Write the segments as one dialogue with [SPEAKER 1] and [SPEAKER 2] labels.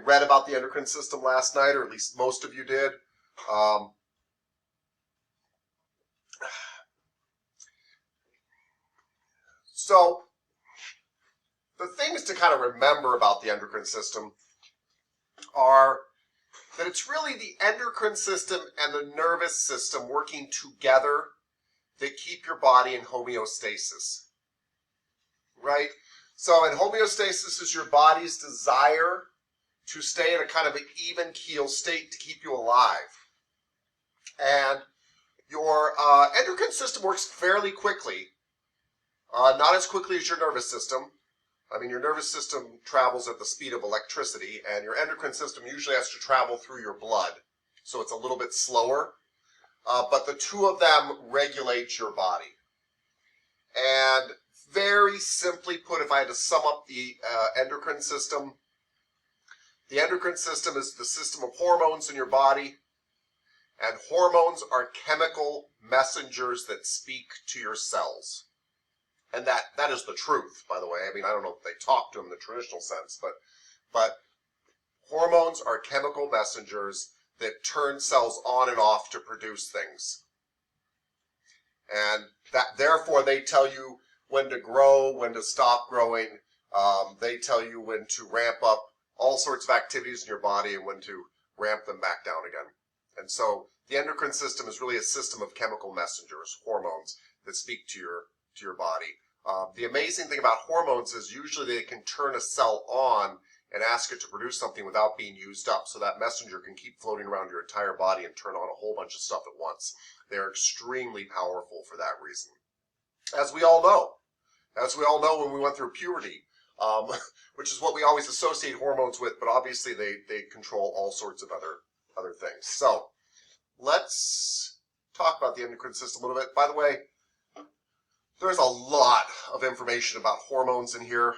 [SPEAKER 1] read about the endocrine system last night, or at least most of you did. So the things to kind of remember about the endocrine system are that it's really the endocrine system and the nervous system working together that keep your body in homeostasis, right? So in homeostasis is your body's desire to stay in a kind of an even keel state to keep you alive. And your endocrine system works fairly quickly, not as quickly as your nervous system. I mean, your nervous system travels at the speed of electricity, and your endocrine system usually has to travel through your blood, so it's a little bit slower. But the two of them regulate your body. And very simply put, if I had to sum up the endocrine system is the system of hormones in your body, and hormones are chemical messengers that speak to your cells. And that is the truth, by the way. I mean, I don't know if they talk to them in the traditional sense, but hormones are chemical messengers that turn cells on and off to produce things. And that therefore they tell you when to grow, when to stop growing. They tell you when to ramp up all sorts of activities in your body and when to ramp them back down again. And so the endocrine system is really a system of chemical messengers, hormones, that speak to your body. The amazing thing about hormones is usually they can turn a cell on and ask it to produce something without being used up, so that messenger can keep floating around your entire body and turn on a whole bunch of stuff at once. They're extremely powerful for that reason. As we all know when we went through puberty, which is what we always associate hormones with, but obviously they control all sorts of other things. So let's talk about the endocrine system a little bit. By the way, there's a lot of information about hormones in here.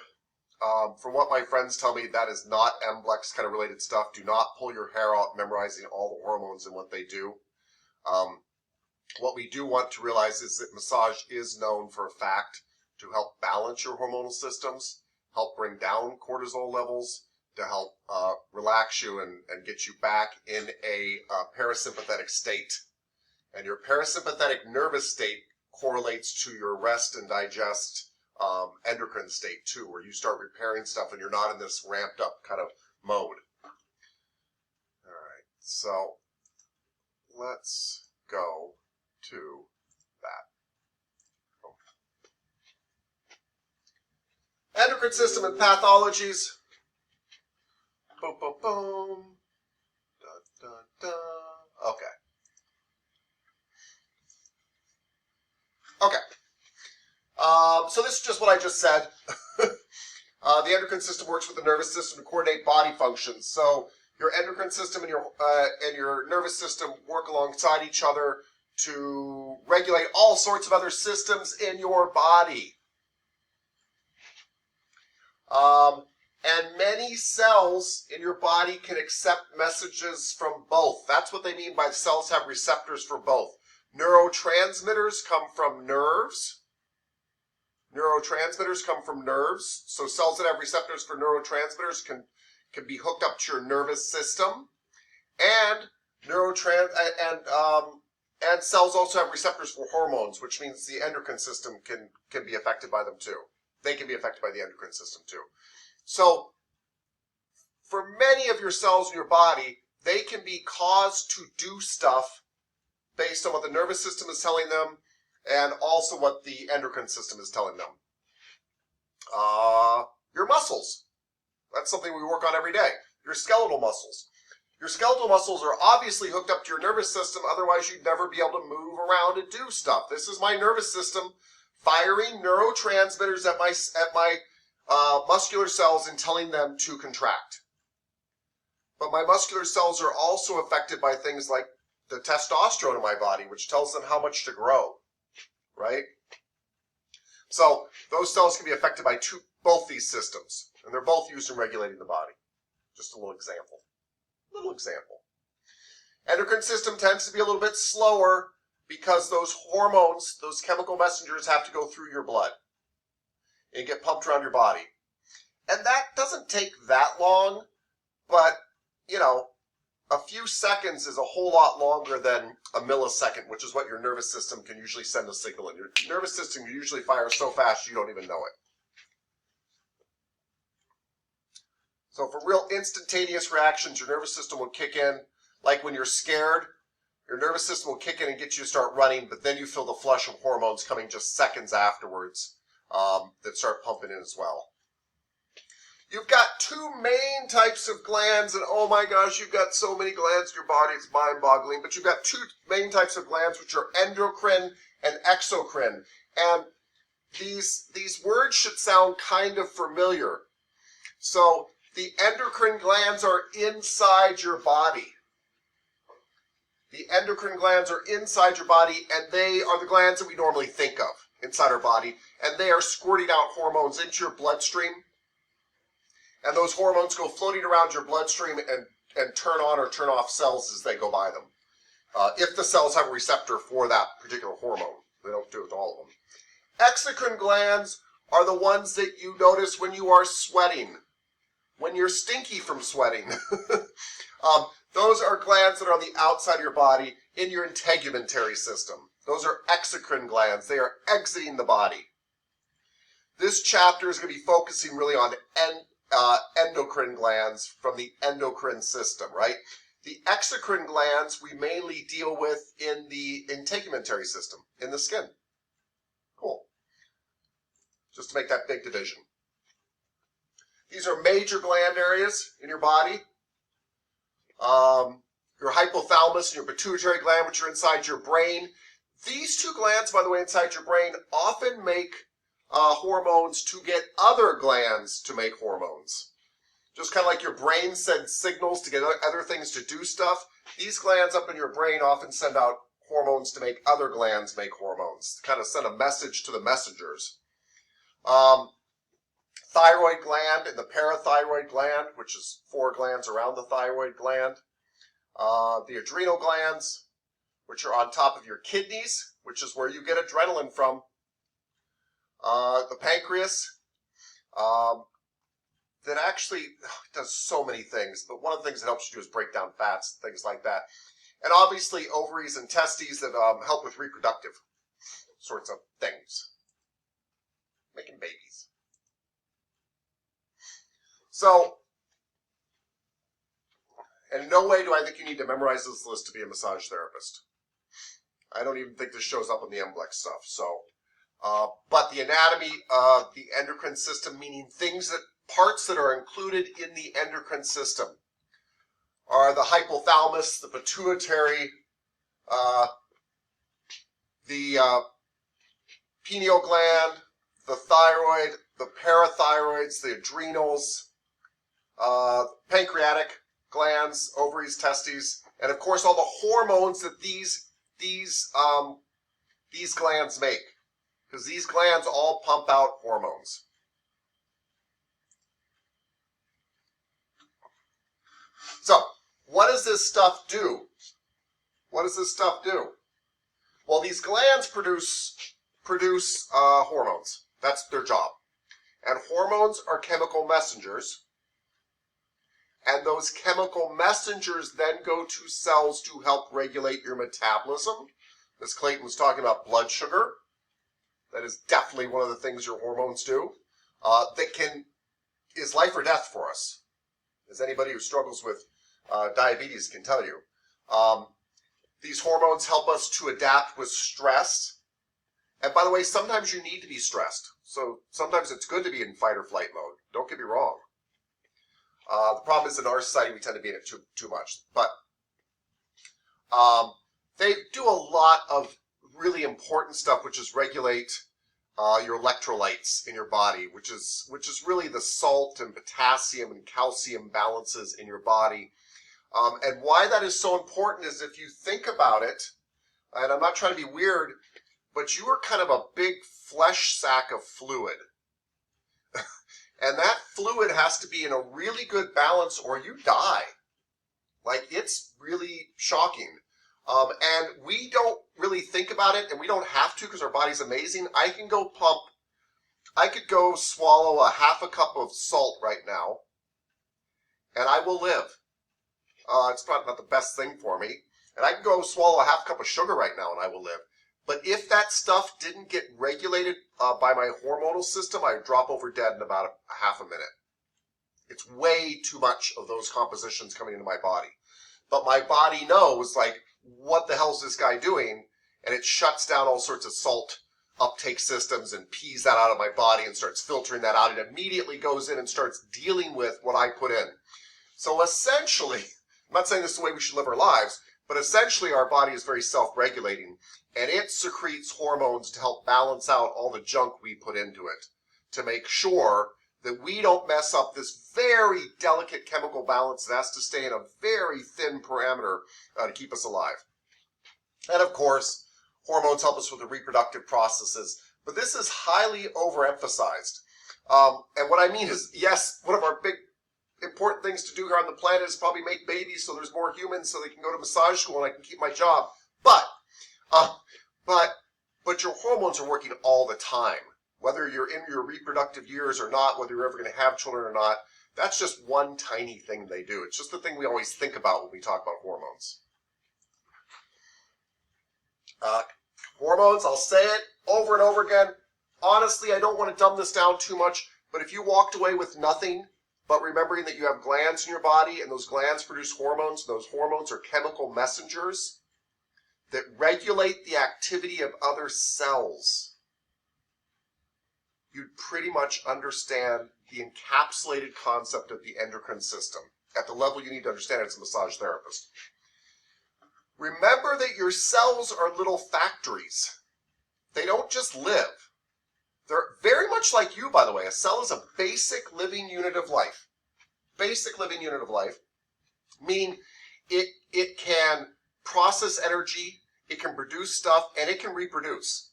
[SPEAKER 1] From what my friends tell me, that is not MBLEX kind of related stuff. Do not pull your hair out memorizing all the hormones and what they do. What we do want to realize is that massage is known for a fact to help balance your hormonal systems, help bring down cortisol levels, to help relax you and get you back in a parasympathetic state. And your parasympathetic nervous state correlates to your rest and digest endocrine state too, where you start repairing stuff and you're not in this ramped up kind of mode. All right, so let's go to that. Endocrine system and pathologies. Boom, boom, boom. Dun, dun, dun. Okay. So this is just what I just said. The endocrine system works with the nervous system to coordinate body functions. So your endocrine system and your nervous system work alongside each other to regulate all sorts of other systems in your body. And many cells in your body can accept messages from both. That's what they mean by cells have receptors for both. Neurotransmitters come from nerves. Neurotransmitters come from nerves. So cells that have receptors for neurotransmitters can be hooked up to your nervous system. And and cells also have receptors for hormones, which means the endocrine system can be affected by them too. They can be affected by the endocrine system too. So for many of your cells in your body, they can be caused to do stuff based on what the nervous system is telling them and also what the endocrine system is telling them. Your muscles. That's something we work on every day. Your skeletal muscles. Your skeletal muscles are obviously hooked up to your nervous system, otherwise you'd never be able to move around and do stuff. This is my nervous system firing neurotransmitters at my muscular cells and telling them to contract. But my muscular cells are also affected by things like the testosterone in my body, which tells them how much to grow, right? So those cells can be affected by both these systems, and they're both used in regulating the body. Just a little example. Endocrine system tends to be a little bit slower because those hormones, those chemical messengers have to go through your blood and get pumped around your body. And that doesn't take that long, But, you know, a few seconds is a whole lot longer than a millisecond, which is what your nervous system can usually send a signal in. Your nervous system can usually fire so fast you don't even know it. So for real instantaneous reactions, your nervous system will kick in. Like when you're scared, your nervous system will kick in and get you to start running, but then you feel the flush of hormones coming just seconds afterwards that start pumping in as well. You've got two main types of glands, and oh my gosh, you've got so many glands in your body, it's mind-boggling, but you've got two main types of glands, which are endocrine and exocrine. And these words should sound kind of familiar. So the endocrine glands are inside your body. The endocrine glands are inside your body, and they are the glands that we normally think of inside our body, and they are squirting out hormones into your bloodstream. And those hormones go floating around your bloodstream and turn on or turn off cells as they go by them. If the cells have a receptor for that particular hormone. They don't do it with all of them. Exocrine glands are the ones that you notice when you are sweating, when you're stinky from sweating. Those are glands that are on the outside of your body in your integumentary system. Those are exocrine glands. They are exiting the body. This chapter is going to be focusing really on endocrine glands from the endocrine system, right? The exocrine glands we mainly deal with in the integumentary system, in the skin. Cool. Just to make that big division. These are major gland areas in your body. Your hypothalamus and your pituitary gland, which are inside your brain. These two glands, by the way, inside your brain often make hormones to get other glands to make hormones. Just kind of like your brain sends signals to get other things to do stuff. These glands up in your brain often send out hormones to make other glands make hormones. Kind of send a message to the messengers. Thyroid gland and the parathyroid gland, which is 4 glands around the thyroid gland. The adrenal glands, which are on top of your kidneys, which is where you get adrenaline from. The pancreas, that actually does so many things, but one of the things it helps you do is break down fats, things like that. And obviously ovaries and testes that help with reproductive sorts of things, making babies. So, and in no way do I think you need to memorize this list to be a massage therapist. I don't even think this shows up on the MBLEX stuff. So, but the anatomy of the endocrine system, meaning parts that are included in the endocrine system, are the hypothalamus, the pituitary, the pineal gland, the thyroid, the parathyroids, the adrenals, pancreatic glands, ovaries, testes, and of course all the hormones that these glands make, because these glands all pump out hormones. So, what does this stuff do? What does this stuff do? Well, these glands produce hormones. That's their job. And hormones are chemical messengers. And those chemical messengers then go to cells to help regulate your metabolism. As Clayton was talking about blood sugar. That is definitely one of the things your hormones do. That is life or death for us. As anybody who struggles with diabetes can tell you. These hormones help us to adapt with stress. And by the way, sometimes you need to be stressed. So sometimes it's good to be in fight or flight mode. Don't get me wrong. The problem is in our society we tend to be in it too much. But they do a lot of really important stuff, which is regulate your electrolytes in your body, which is really the salt and potassium and calcium balances in your body. And why that is so important is if you think about it, and I'm not trying to be weird, but you are kind of a big flesh sack of fluid. And that fluid has to be in a really good balance or you die. Like, it's really shocking. And we don't really think about it, and we don't have to because our body's amazing. I could go swallow a half a cup of salt right now, and I will live. It's probably not the best thing for me. And I can go swallow a half cup of sugar right now and I will live. But if that stuff didn't get regulated by my hormonal system, I'd drop over dead in about a half a minute. It's way too much of those compositions coming into my body. But my body knows, like, what the hell is this guy doing? And it shuts down all sorts of salt uptake systems and pees that out of my body and starts filtering that out. It immediately goes in and starts dealing with what I put in. So essentially, I'm not saying this is the way we should live our lives, but essentially our body is very self-regulating, and it secretes hormones to help balance out all the junk we put into it, to make sure that we don't mess up this very delicate chemical balance that has to stay in a very thin parameter to keep us alive. And of course, hormones help us with the reproductive processes, but this is highly overemphasized. And what I mean is, yes, one of our big important things to do here on the planet is probably make babies so there's more humans so they can go to massage school and I can keep my job. But your hormones are working all the time. Whether you're in your reproductive years or not, whether you're ever going to have children or not, that's just one tiny thing they do. It's just the thing we always think about when we talk about hormones. Hormones, I'll say it over and over again. Honestly, I don't want to dumb this down too much, but if you walked away with nothing but remembering that you have glands in your body and those glands produce hormones, and those hormones are chemical messengers that regulate the activity of other cells, you'd pretty much understand the encapsulated concept of the endocrine system at the level you need to understand it as a massage therapist. Remember that your cells are little factories. They don't just live. They're very much like you, by the way. A cell is a basic living unit of life. Basic living unit of life, meaning it can process energy, it can produce stuff, and it can reproduce,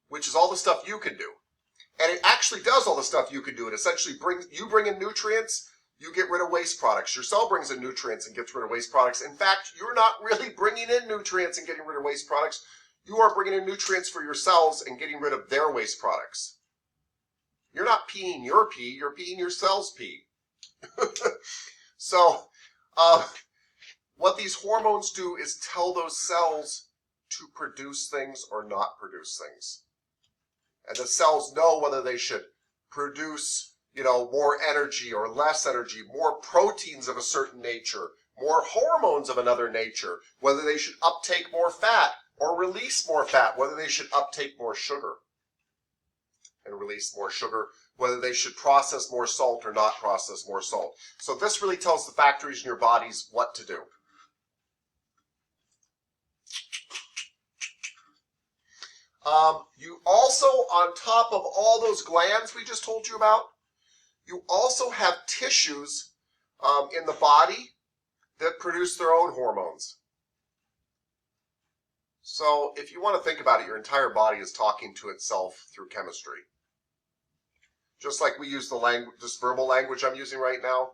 [SPEAKER 1] which is all the stuff you can do. And it actually does all the stuff you can do. It essentially you bring in nutrients, you get rid of waste products. Your cell brings in nutrients and gets rid of waste products. In fact, you're not really bringing in nutrients and getting rid of waste products. You are bringing in nutrients for your cells and getting rid of their waste products. You're not peeing your pee, you're peeing your cells' pee. So, what these hormones do is tell those cells to produce things or not produce things. And the cells know whether they should produce, more energy or less energy, more proteins of a certain nature, more hormones of another nature, whether they should uptake more fat or release more fat, whether they should uptake more sugar and release more sugar, whether they should process more salt or not process more salt. So this really tells the factories in your bodies what to do. You also, on top of all those glands we just told you about, you also have tissues in the body that produce their own hormones. So if you want to think about it, your entire body is talking to itself through chemistry. Just like we use the language, this verbal language I'm using right now.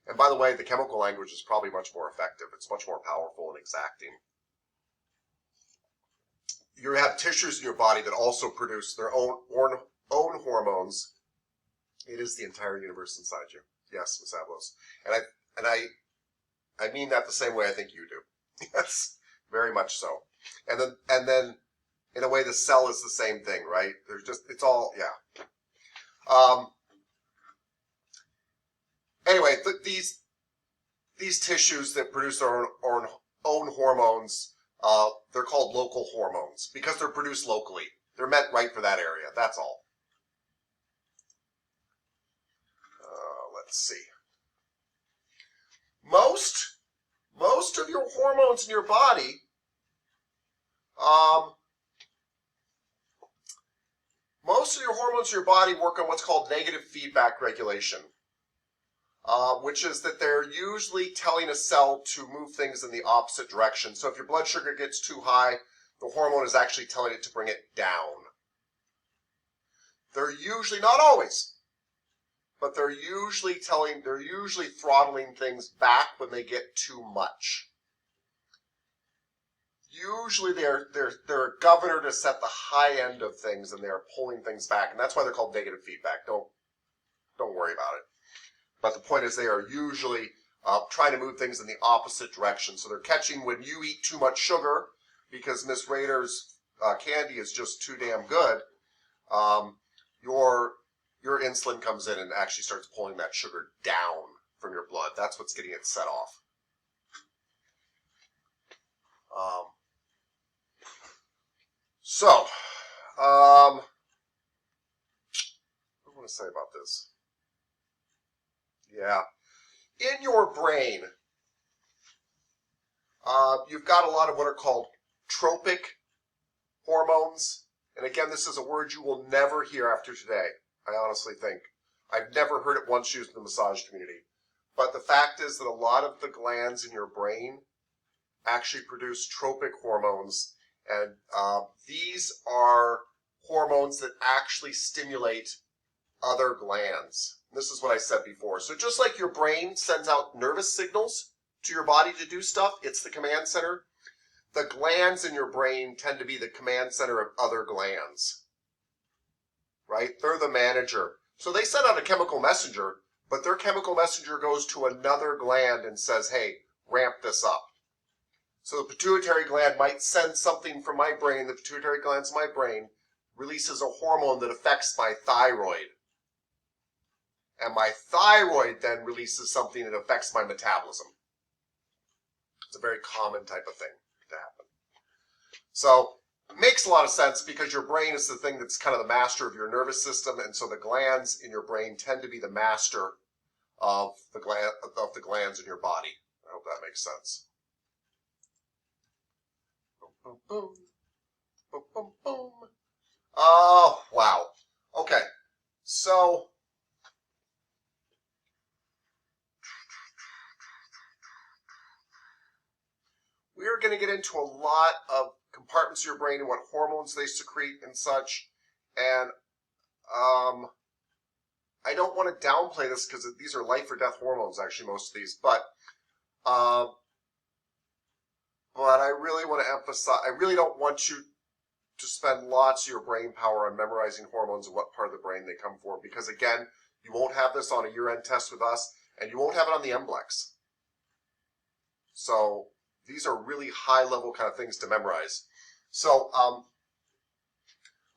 [SPEAKER 1] And by the way, the chemical language is probably much more effective. It's much more powerful and exacting. You have tissues in your body that also produce their own hormones. It is the entire universe inside you. Yes, Miss Avlos. And I mean that the same way I think you do. Yes, very much so. And then in a way the cell is the same thing, right? It's all, yeah. Anyway, these tissues that produce their own hormones, they're called local hormones because they're produced locally. They're meant right for that area. That's all. Let's see. Most of your hormones in your body, work on what's called negative feedback regulation, which is that they're usually telling a cell to move things in the opposite direction. So if your blood sugar gets too high, the hormone is actually telling it to bring it down. They're usually, not always, but they're usually throttling things back when they get too much. Usually they're a governor to set the high end of things, and they're pulling things back, and that's why they're called negative feedback. Don't worry about it. But the point is they are usually trying to move things in the opposite direction. So they're catching when you eat too much sugar because Miss Rader's candy is just too damn good. Your insulin comes in and actually starts pulling that sugar down from your blood. That's what's getting it set off. What do I want to say about this? Yeah. In your brain, you've got a lot of what are called tropic hormones. And again, this is a word you will never hear after today, I honestly think. I've never heard it once used in the massage community. But the fact is that a lot of the glands in your brain actually produce tropic hormones. And these are hormones that actually stimulate other glands. This is what I said before. So just like your brain sends out nervous signals to your body to do stuff, it's the command center. The glands in your brain tend to be the command center of other glands, right? They're the manager. So they send out a chemical messenger, but their chemical messenger goes to another gland and says, hey, ramp this up. So the pituitary gland might send something from my brain. The pituitary glands in my brain releases a hormone that affects my thyroid. And my thyroid then releases something that affects my metabolism. It's a very common type of thing to happen. So it makes a lot of sense because your brain is the thing that's kind of the master of your nervous system, and so the glands in your brain tend to be the master of the glands in your body. I hope that makes sense. Boom, boom, boom. Boom, boom, boom. Oh, wow. Okay. So we are going to get into a lot of compartments of your brain and what hormones they secrete and such. And I don't want to downplay this because these are life or death hormones, actually, most of these. But I really want to emphasize, I really don't want you to spend lots of your brain power on memorizing hormones and what part of the brain they come for. Because again, you won't have this on a year-end test with us, and you won't have it on the MBLEX. So these are really high-level kind of things to memorize. So a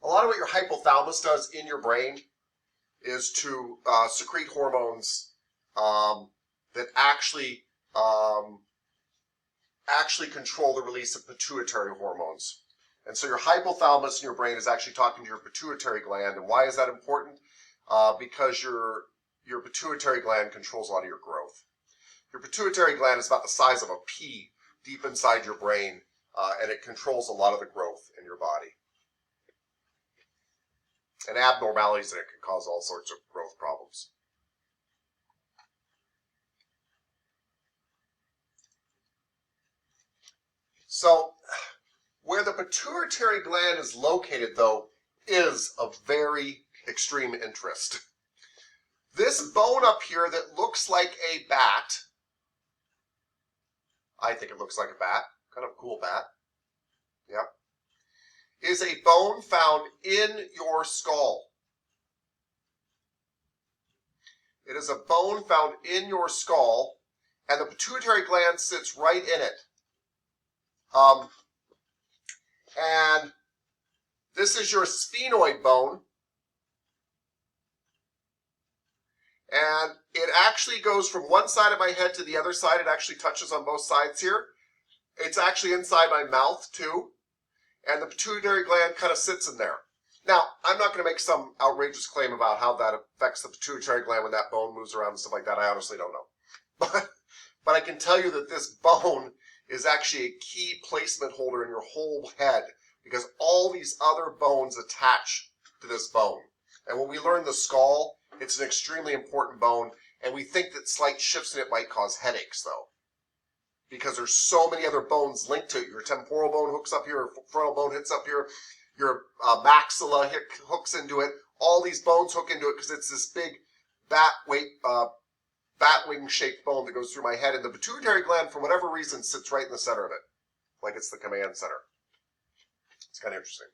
[SPEAKER 1] lot of what your hypothalamus does in your brain is to secrete hormones that actually control the release of pituitary hormones. And so your hypothalamus in your brain is actually talking to your pituitary gland. And why is that important? Because your pituitary gland controls a lot of your growth. Your pituitary gland is about the size of a pea deep inside your brain, and it controls a lot of the growth in your body. And abnormalities in it can cause all sorts of growth problems. So where the pituitary gland is located, though, is of very extreme interest. This bone up here that looks like a bat, I think it looks like a bat, kind of a cool bat, yep, is a bone found in your skull. It is a bone found in your skull, and the pituitary gland sits right in it. And this is your sphenoid bone. And it actually goes from one side of my head to the other side. It actually touches on both sides here. It's actually inside my mouth too. And the pituitary gland kind of sits in there. Now, I'm not going to make some outrageous claim about how that affects the pituitary gland when that bone moves around and stuff like that. I honestly don't know. But I can tell you that this bone is actually a key placement holder in your whole head because all these other bones attach to this bone. And when we learn the skull, it's an extremely important bone, and we think that slight shifts in it might cause headaches, though, because there's so many other bones linked to it. Your temporal bone hooks up here, your frontal bone hits up here, your maxilla hooks into it. All these bones hook into it because it's this big bat-wing-shaped bone that goes through my head, and the pituitary gland, for whatever reason, sits right in the center of it, like it's the command center. It's kind of interesting.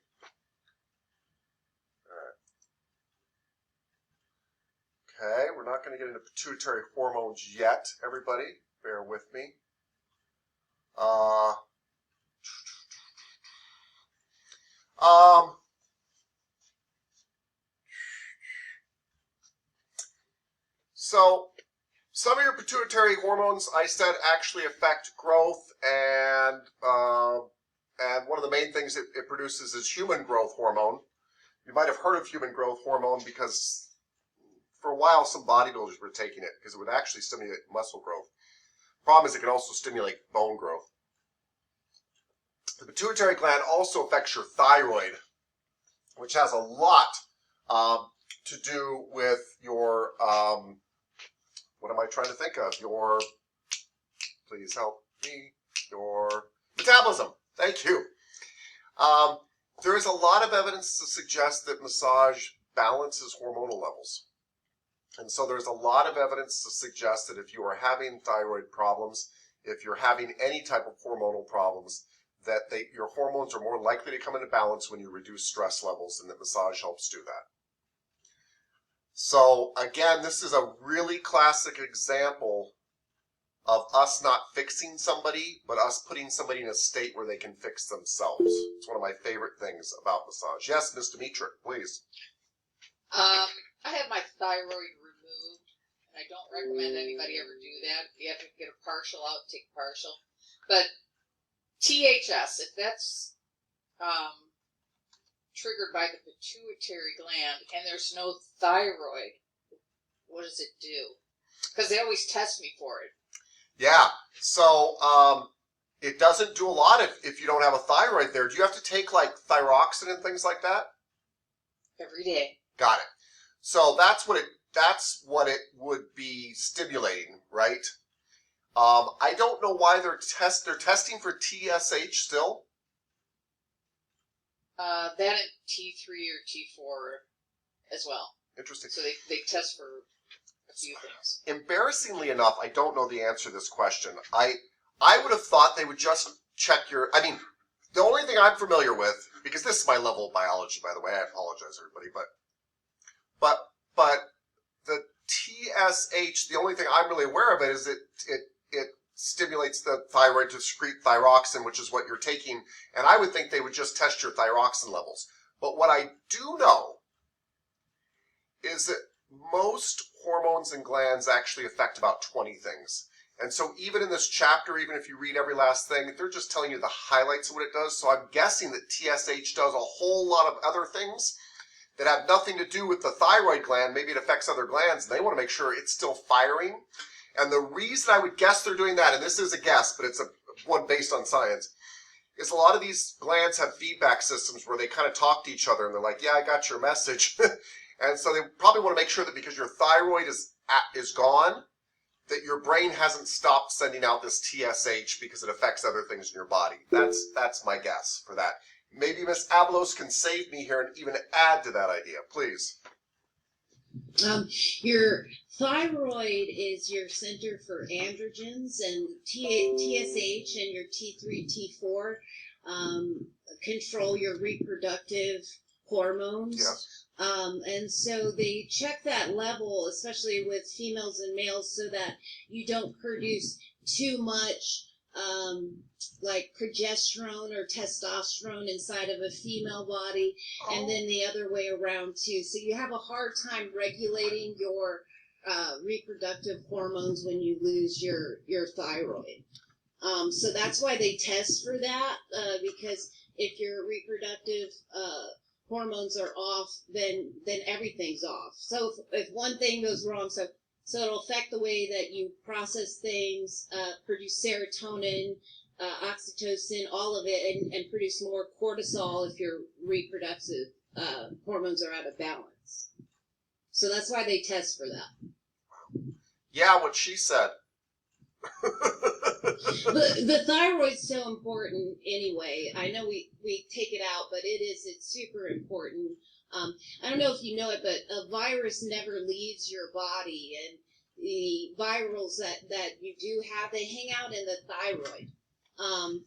[SPEAKER 1] Okay, we're not going to get into pituitary hormones yet, everybody. Bear with me. So, some of your pituitary hormones, I said, actually affect growth, and one of the main things it produces is human growth hormone. You might have heard of human growth hormone because for a while some bodybuilders were taking it because it would actually stimulate muscle growth. Problem is it can also stimulate bone growth. The pituitary gland also affects your thyroid, which has a lot to do with your, what am I trying to think of? Please help me, your metabolism. Thank you. There is a lot of evidence to suggest that massage balances hormonal levels. And so there's a lot of evidence to suggest that if you are having thyroid problems, if you're having any type of hormonal problems, that your hormones are more likely to come into balance when you reduce stress levels, and that massage helps do that. So again, this is a really classic example of us not fixing somebody, but us putting somebody in a state where they can fix themselves. It's one of my favorite things about massage. Yes, Ms. Dimitri, please.
[SPEAKER 2] I have my thyroid removed, and I don't recommend anybody ever do that. If you have to get a partial out, take partial. But THS, if that's triggered by the pituitary gland and there's no thyroid, what does it do? Because they always test me for it.
[SPEAKER 1] Yeah, so it doesn't do a lot if you don't have a thyroid there. Do you have to take like thyroxine and things like that?
[SPEAKER 2] Every day.
[SPEAKER 1] Got it. So that's what it would be stimulating, right? I don't know why they're testing for TSH still.
[SPEAKER 2] That and T3 or T4 as well.
[SPEAKER 1] Interesting.
[SPEAKER 2] So they test for a few things.
[SPEAKER 1] Embarrassingly enough, I don't know the answer to this question. I would have thought they would just check your. I mean, the only thing I'm familiar with, because this is my level of biology, by the way. I apologize, everybody, but the TSH. The only thing I'm really aware of it is it stimulates the thyroid to secrete thyroxine, which is what you're taking. And I would think they would just test your thyroxine levels. But what I do know is that most hormones and glands actually affect about 20 things. And so even in this chapter, even if you read every last thing, they're just telling you the highlights of what it does. So I'm guessing that TSH does a whole lot of other things that have nothing to do with the thyroid gland. Maybe it affects other glands, and they want to make sure it's still firing. And the reason I would guess they're doing that, and this is a guess, but it's one based on science, is a lot of these glands have feedback systems where they kind of talk to each other, and they're like, yeah, I got your message. And so they probably want to make sure that because your thyroid is gone, that your brain hasn't stopped sending out this TSH because it affects other things in your body. That's my guess for that. Maybe Ms. Abelos can save me here and even add to that idea, please.
[SPEAKER 3] Your thyroid is your center for androgens, and TSH and your T3, T4 control your reproductive hormones.
[SPEAKER 1] Yeah.
[SPEAKER 3] And so they check that level, especially with females and males, so that you don't produce too much like progesterone or testosterone inside of a female body, and then the other way around too. So you have a hard time regulating your reproductive hormones when you lose your thyroid. So that's why they test for that, because if your reproductive hormones are off, then everything's off. So if one thing goes wrong, so it'll affect the way that you process things, produce serotonin, oxytocin, all of it, and produce more cortisol if your reproductive hormones are out of balance. So that's why they test for that.
[SPEAKER 1] Yeah, what she said.
[SPEAKER 3] The thyroid's so important anyway. I know we take it out, but it's super important. I don't know if you know it, but a virus never leaves your body, and the virals that you do have, they hang out in the thyroid.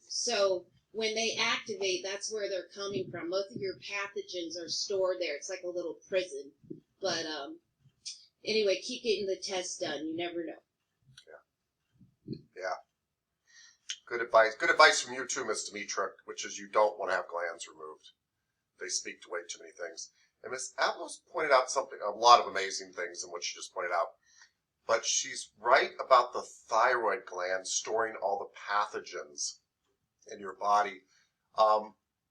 [SPEAKER 3] So when they activate, that's where they're coming from. Most of your pathogens are stored there. It's like a little prison. But anyway, keep getting the test done. You never know.
[SPEAKER 1] Yeah. Good advice. Good advice from you too, Miss Demetra, which is you don't want to have glands removed. They speak to way too many things. And Miss Avalos pointed out something, a lot of amazing things in what she just pointed out. But she's right about the thyroid gland storing all the pathogens in your body.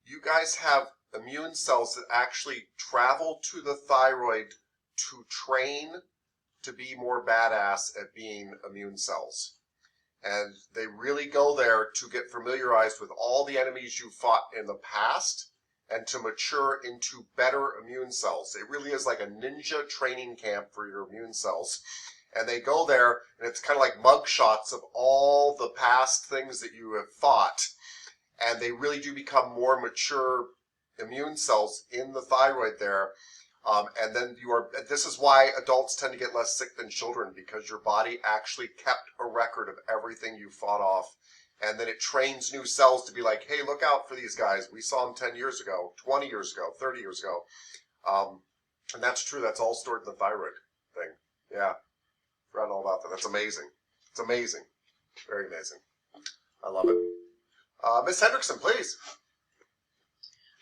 [SPEAKER 1] You guys have immune cells that actually travel to the thyroid to train to be more badass at being immune cells. And they really go there to get familiarized with all the enemies you fought in the past and to mature into better immune cells. It really is like a ninja training camp for your immune cells. And they go there, and it's kind of like mug shots of all the past things that you have fought. And they really do become more mature immune cells in the thyroid there. And then this is why adults tend to get less sick than children, because your body actually kept a record of everything you fought off. And then it trains new cells to be like, hey, look out for these guys. We saw them 10 years ago, 20 years ago, 30 years ago. And that's true. That's all stored in the thyroid thing. Yeah. Forgot all about that. That's amazing. It's amazing. Very amazing. I love it. Miss Hendrickson, please.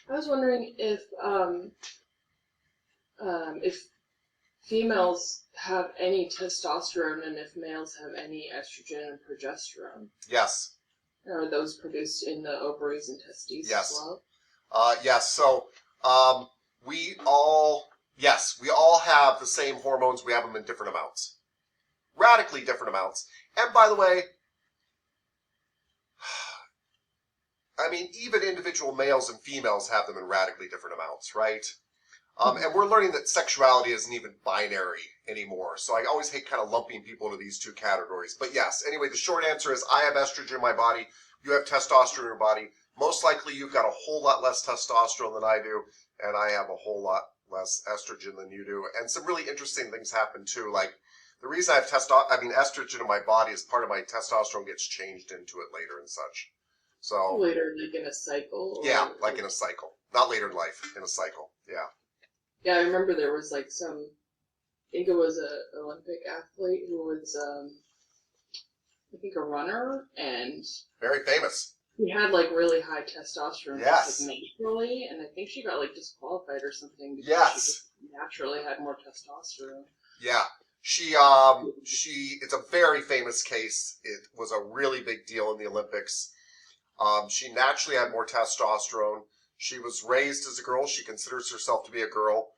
[SPEAKER 4] I was wondering if females have any testosterone and if males have any estrogen and progesterone.
[SPEAKER 1] Yes.
[SPEAKER 4] Are those produced in the ovaries and testes
[SPEAKER 1] Yes.
[SPEAKER 4] as well?
[SPEAKER 1] Yes. So we all have the same hormones. We have them in different amounts. Radically different amounts. And by the way, I mean, even individual males and females have them in radically different amounts, right? And we're learning that sexuality isn't even binary anymore. So I always hate kind of lumping people into these two categories. But yes, anyway, the short answer is I have estrogen in my body. You have testosterone in your body. Most likely you've got a whole lot less testosterone than I do. And I have a whole lot less estrogen than you do. And some really interesting things happen too. Like the reason I have estrogen in my body is part of my testosterone gets changed into it later and such. So
[SPEAKER 4] Later, like in a cycle? Or
[SPEAKER 1] yeah, like in a cycle. Not later in life, in a cycle. Yeah.
[SPEAKER 4] Yeah, I remember there was like I think it was an Olympic athlete who was, I think a runner, and
[SPEAKER 1] Very famous.
[SPEAKER 4] he had like really high testosterone
[SPEAKER 1] Yes.
[SPEAKER 4] just, like, naturally, and I think she got like disqualified or something because
[SPEAKER 1] Yes.
[SPEAKER 4] she just naturally had more testosterone.
[SPEAKER 1] Yeah. It's a very famous case. It was a really big deal in the Olympics. She naturally had more testosterone. She was raised as a girl. She considers herself to be a girl.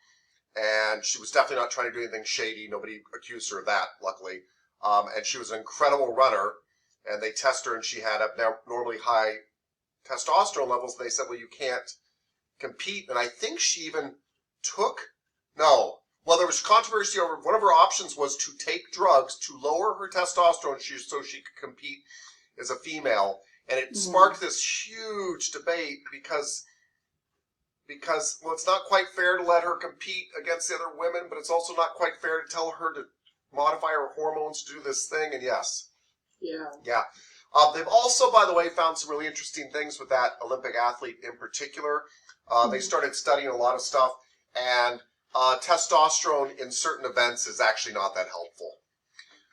[SPEAKER 1] And she was definitely not trying to do anything shady. Nobody accused her of that, luckily. And she was an incredible runner. And they tested her, and she had abnormally high testosterone levels. And they said, well, you can't compete. And I think she even there was controversy over one of her options was to take drugs to lower her testosterone so she could compete as a female. And it sparked this huge debate because it's not quite fair to let her compete against the other women, but it's also not quite fair to tell her to modify her hormones to do this thing. And yes.
[SPEAKER 4] Yeah.
[SPEAKER 1] Yeah. They've also, by the way, found some really interesting things with that Olympic athlete in particular. They started studying a lot of stuff, and testosterone in certain events is actually not that helpful.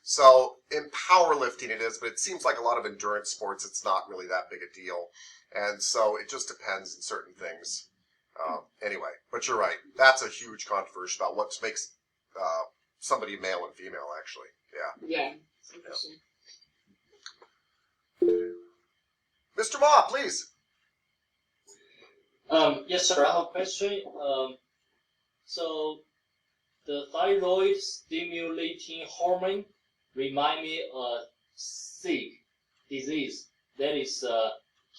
[SPEAKER 1] So in powerlifting it is, but it seems like a lot of endurance sports, it's not really that big a deal. And so it just depends in certain things. Anyway, but you're right. That's a huge controversy about what makes somebody male and female, actually. Yeah.
[SPEAKER 4] Yeah. It's interesting.
[SPEAKER 1] Mr. Ma, please.
[SPEAKER 5] Yes, sir. I have a question. So the thyroid stimulating hormone remind me of sick disease. That is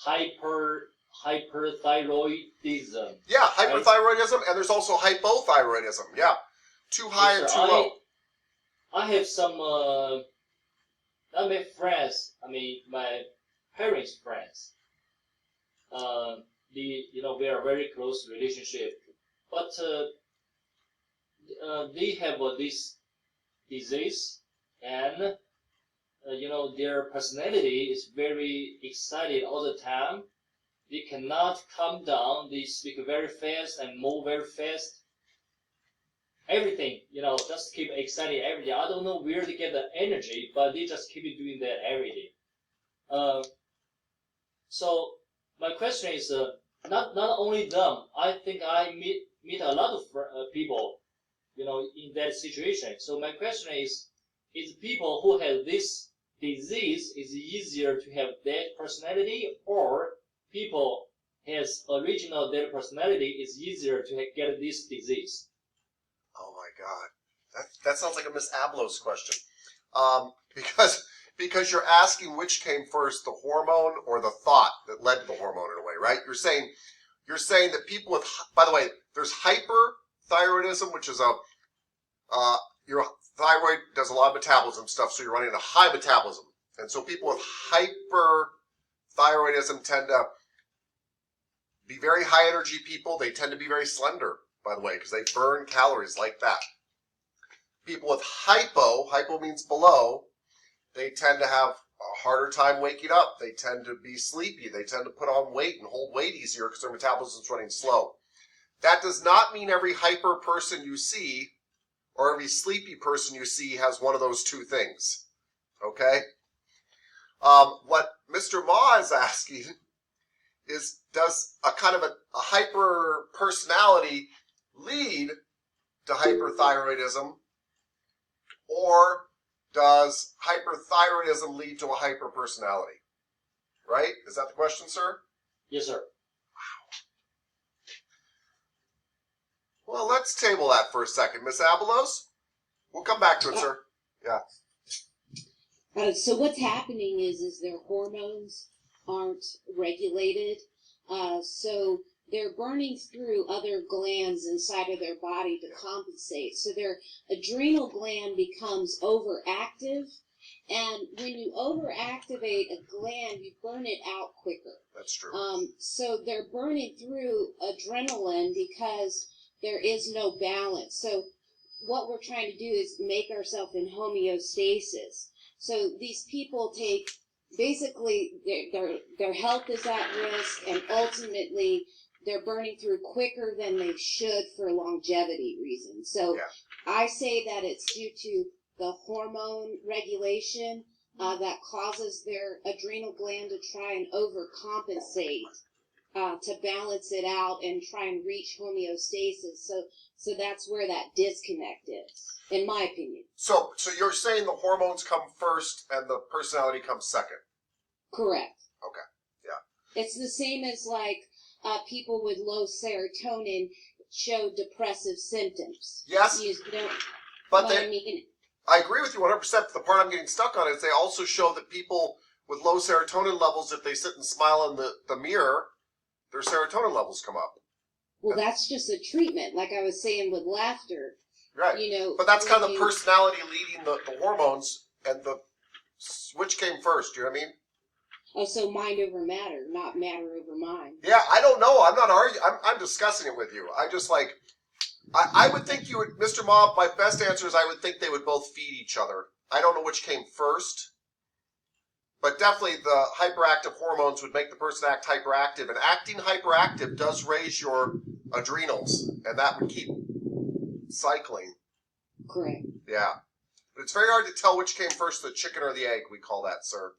[SPEAKER 5] hyperthyroidism.
[SPEAKER 1] Yeah, hyperthyroidism, and there's also hypothyroidism. Yeah, too high
[SPEAKER 5] Yes,
[SPEAKER 1] and
[SPEAKER 5] sir.
[SPEAKER 1] too low.
[SPEAKER 5] I have some friends. My parents' friends. We are very close relationship, but they have this disease, and their personality is very excited all the time. They cannot calm down. They speak very fast and move very fast. everything, just keep excited every day. I don't know where they get the energy, but they just keep doing that every day. So my question is, not only them. I think I meet a lot of people, in that situation. So my question is people who have this disease is easier to have that personality, or people has original that personality is easier to get this disease?
[SPEAKER 1] Oh my God, that sounds like a Miss Abloh's question, because you're asking which came first, the hormone or the thought that led to the hormone in a way, right? You're saying that people with, by the way, there's hyperthyroidism, which is your thyroid does a lot of metabolism stuff, so you're running a high metabolism, and so people with hyperthyroidism tend to be very high energy people. They tend to be very slender, by the way, because they burn calories like that. People with hypo means below, they tend to have a harder time waking up. They tend to be sleepy. They tend to put on weight and hold weight easier because their metabolism is running slow. That does not mean every hyper person you see or every sleepy person you see has one of those two things. Okay? What Mr. Ma is asking is, does a kind of a hyper personality lead to hyperthyroidism, or does hyperthyroidism lead to a hyperpersonality? Right? Is that the question, sir?
[SPEAKER 5] Yes, sir.
[SPEAKER 1] Well, let's table that for a second, Miss Abelos. We'll come back to it, sir. Yeah.
[SPEAKER 3] So what's happening is their hormones aren't regulated, so they're burning through other glands inside of their body to compensate. So their adrenal gland becomes overactive, and when you overactivate a gland, you burn it out quicker.
[SPEAKER 1] That's true.
[SPEAKER 3] So they're burning through adrenaline because there is no balance. So what we're trying to do is make ourselves in homeostasis. So these people take, basically, their health is at risk, and ultimately they're burning through quicker than they should for longevity reasons. So I say that it's due to the hormone regulation that causes their adrenal gland to try and overcompensate to balance it out and try and reach homeostasis. So that's where that disconnect is, in my opinion.
[SPEAKER 1] So you're saying the hormones come first and the personality comes second?
[SPEAKER 3] Correct.
[SPEAKER 1] Okay. Yeah.
[SPEAKER 3] It's the same as people with low serotonin show depressive symptoms.
[SPEAKER 1] Yes.
[SPEAKER 3] You know,
[SPEAKER 1] But
[SPEAKER 3] I mean,
[SPEAKER 1] I agree with you 100%. The part I'm getting stuck on is they also show that people with low serotonin levels, if they sit and smile in the mirror, their serotonin levels come up.
[SPEAKER 3] well, that's just a treatment, like I was saying with laughter.
[SPEAKER 1] Right.
[SPEAKER 3] You know,
[SPEAKER 1] But that's kind of the personality leading the hormones, and which came first, you know what I mean?
[SPEAKER 3] Oh, so mind over matter, not matter over mind.
[SPEAKER 1] Yeah, I don't know. I'm not arguing. I'm discussing it with you. I just I would think you would, Mr. Mob, my best answer is I would think they would both feed each other. I don't know which came first, but definitely the hyperactive hormones would make the person act hyperactive, and acting hyperactive does raise your adrenals, and that would keep cycling.
[SPEAKER 3] Correct.
[SPEAKER 1] Yeah. But it's very hard to tell which came first, the chicken or the egg, we call that, sir.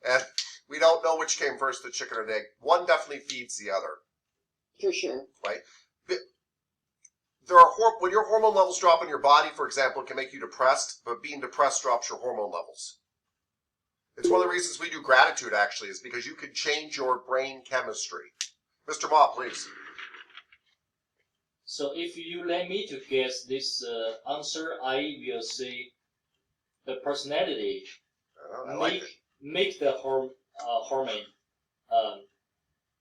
[SPEAKER 1] And we don't know which came first, the chicken or the egg. One definitely feeds the other.
[SPEAKER 3] For sure.
[SPEAKER 1] Right? There are when your hormone levels drop in your body, for example, it can make you depressed, but being depressed drops your hormone levels. It's one of the reasons we do gratitude, actually, is because you can change your brain chemistry. Mr. Ma, please.
[SPEAKER 5] So if you let me to guess this answer, I will say the personality make the hormone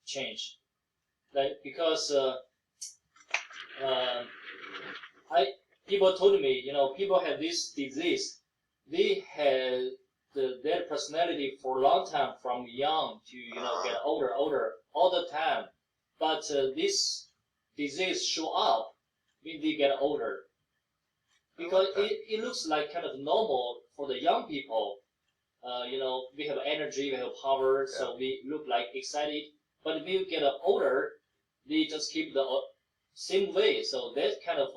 [SPEAKER 5] change. Because people told me, people have this disease. They had their personality for a long time, from young to get older all the time. But this disease show up when they get older, because it looks like kind of normal for the young people. We have energy, we have power, so we look like excited. But when you get older, they just keep the same way. So that kind of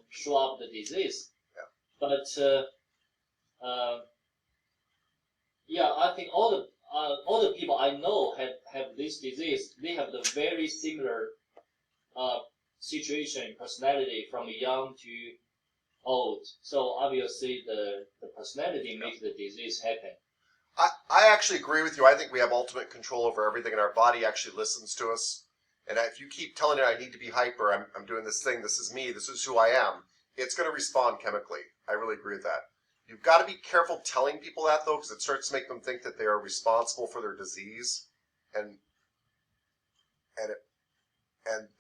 [SPEAKER 5] show up the disease.
[SPEAKER 1] Yeah.
[SPEAKER 5] But I think all the people I know have this disease. They have the very similar situation, personality from young to old. So obviously the personality makes the disease happen.
[SPEAKER 1] I actually agree with you. I think we have ultimate control over everything, and our body actually listens to us. And if you keep telling it, I need to be hyper, I'm doing this thing, this is me, this is who I am, it's going to respond chemically. I really agree with that. You've got to be careful telling people that, though, because it starts to make them think that they are responsible for their disease, and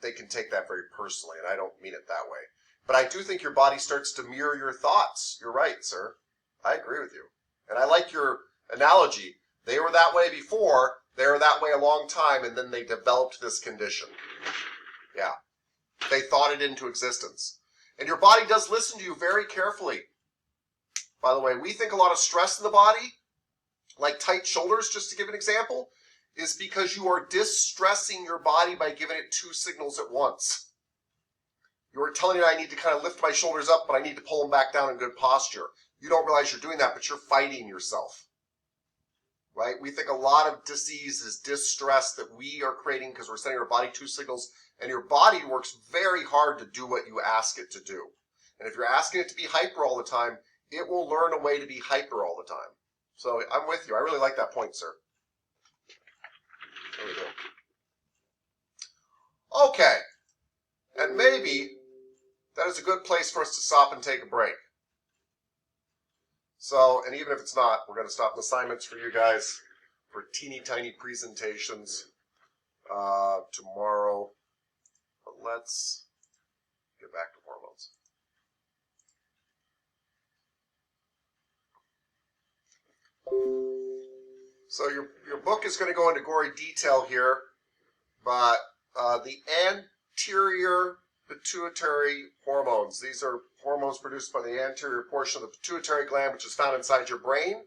[SPEAKER 1] they can take that very personally, and I don't mean it that way. But I do think your body starts to mirror your thoughts. You're right, sir. I agree with you. And I like your analogy. They were that way before, they were that way a long time, and then they developed this condition. Yeah. They thought it into existence. And your body does listen to you very carefully. By the way, we think a lot of stress in the body, like tight shoulders, just to give an example, is because you are distressing your body by giving it two signals at once. You are telling it, I need to kind of lift my shoulders up, but I need to pull them back down in good posture. You don't realize you're doing that, but you're fighting yourself. Right? We think a lot of disease is distress that we are creating because we're sending our body two signals, and your body works very hard to do what you ask it to do. And if you're asking it to be hyper all the time, it will learn a way to be hyper all the time. So I'm with you. I really like that point, sir. There we go. Okay. And maybe that is a good place for us to stop and take a break. So, and even if it's not, we're going to stop assignments for you guys for teeny tiny presentations tomorrow. But let's get back to hormones. So your book is going to go into gory detail here, but the anterior pituitary hormones. These are hormones produced by the anterior portion of the pituitary gland, which is found inside your brain.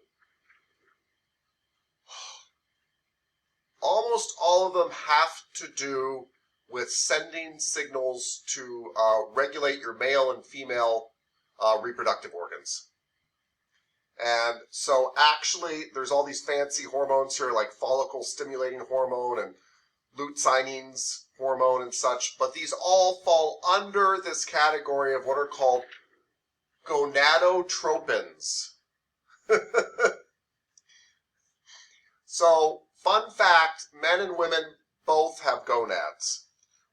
[SPEAKER 1] Almost all of them have to do with sending signals to regulate your male and female reproductive organs. And so actually, there's all these fancy hormones here, like follicle stimulating hormone and luteinizing hormone and such, but these all fall under this category of what are called gonadotropins. So, fun fact, men and women both have gonads.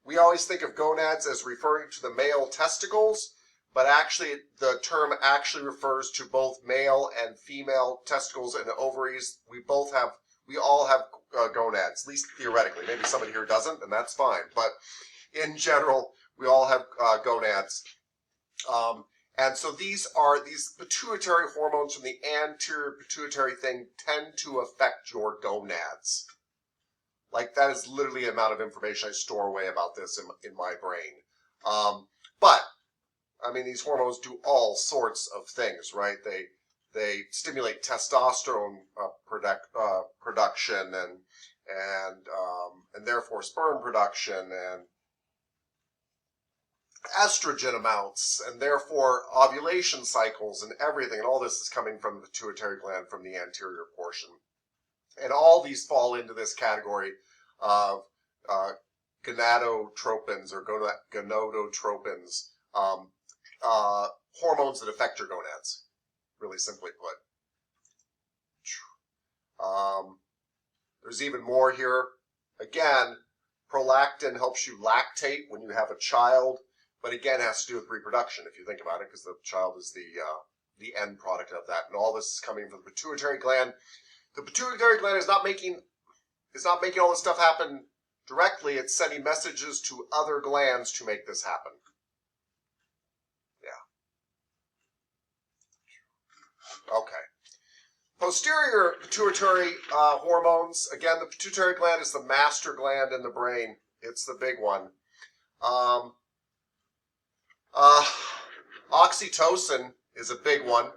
[SPEAKER 1] We always think of gonads as referring to the male testicles, but actually the term actually refers to both male and female testicles and ovaries. We all have gonads, at least theoretically. Maybe somebody here doesn't, and that's fine. But in general, we all have gonads. And so these pituitary hormones from the anterior pituitary thing tend to affect your gonads. Like, that is literally the amount of information I store away about this in my brain. But, I mean, these hormones do all sorts of things, right? They stimulate testosterone production and therefore sperm production and estrogen amounts and therefore ovulation cycles and everything. And all this is coming from the pituitary gland from the anterior portion. And all these fall into this category of gonadotropins or gonadotropins, hormones that affect your gonads, really simply put. There's even more here. Again, prolactin helps you lactate when you have a child, but again, it has to do with reproduction if you think about it, because the child is the end product of that. And all this is coming from the pituitary gland. The pituitary gland is not making all this stuff happen directly. It's sending messages to other glands to make this happen. Yeah. Okay. Posterior pituitary hormones. Again, the pituitary gland is the master gland in the brain. It's the big one. Oxytocin is a big one,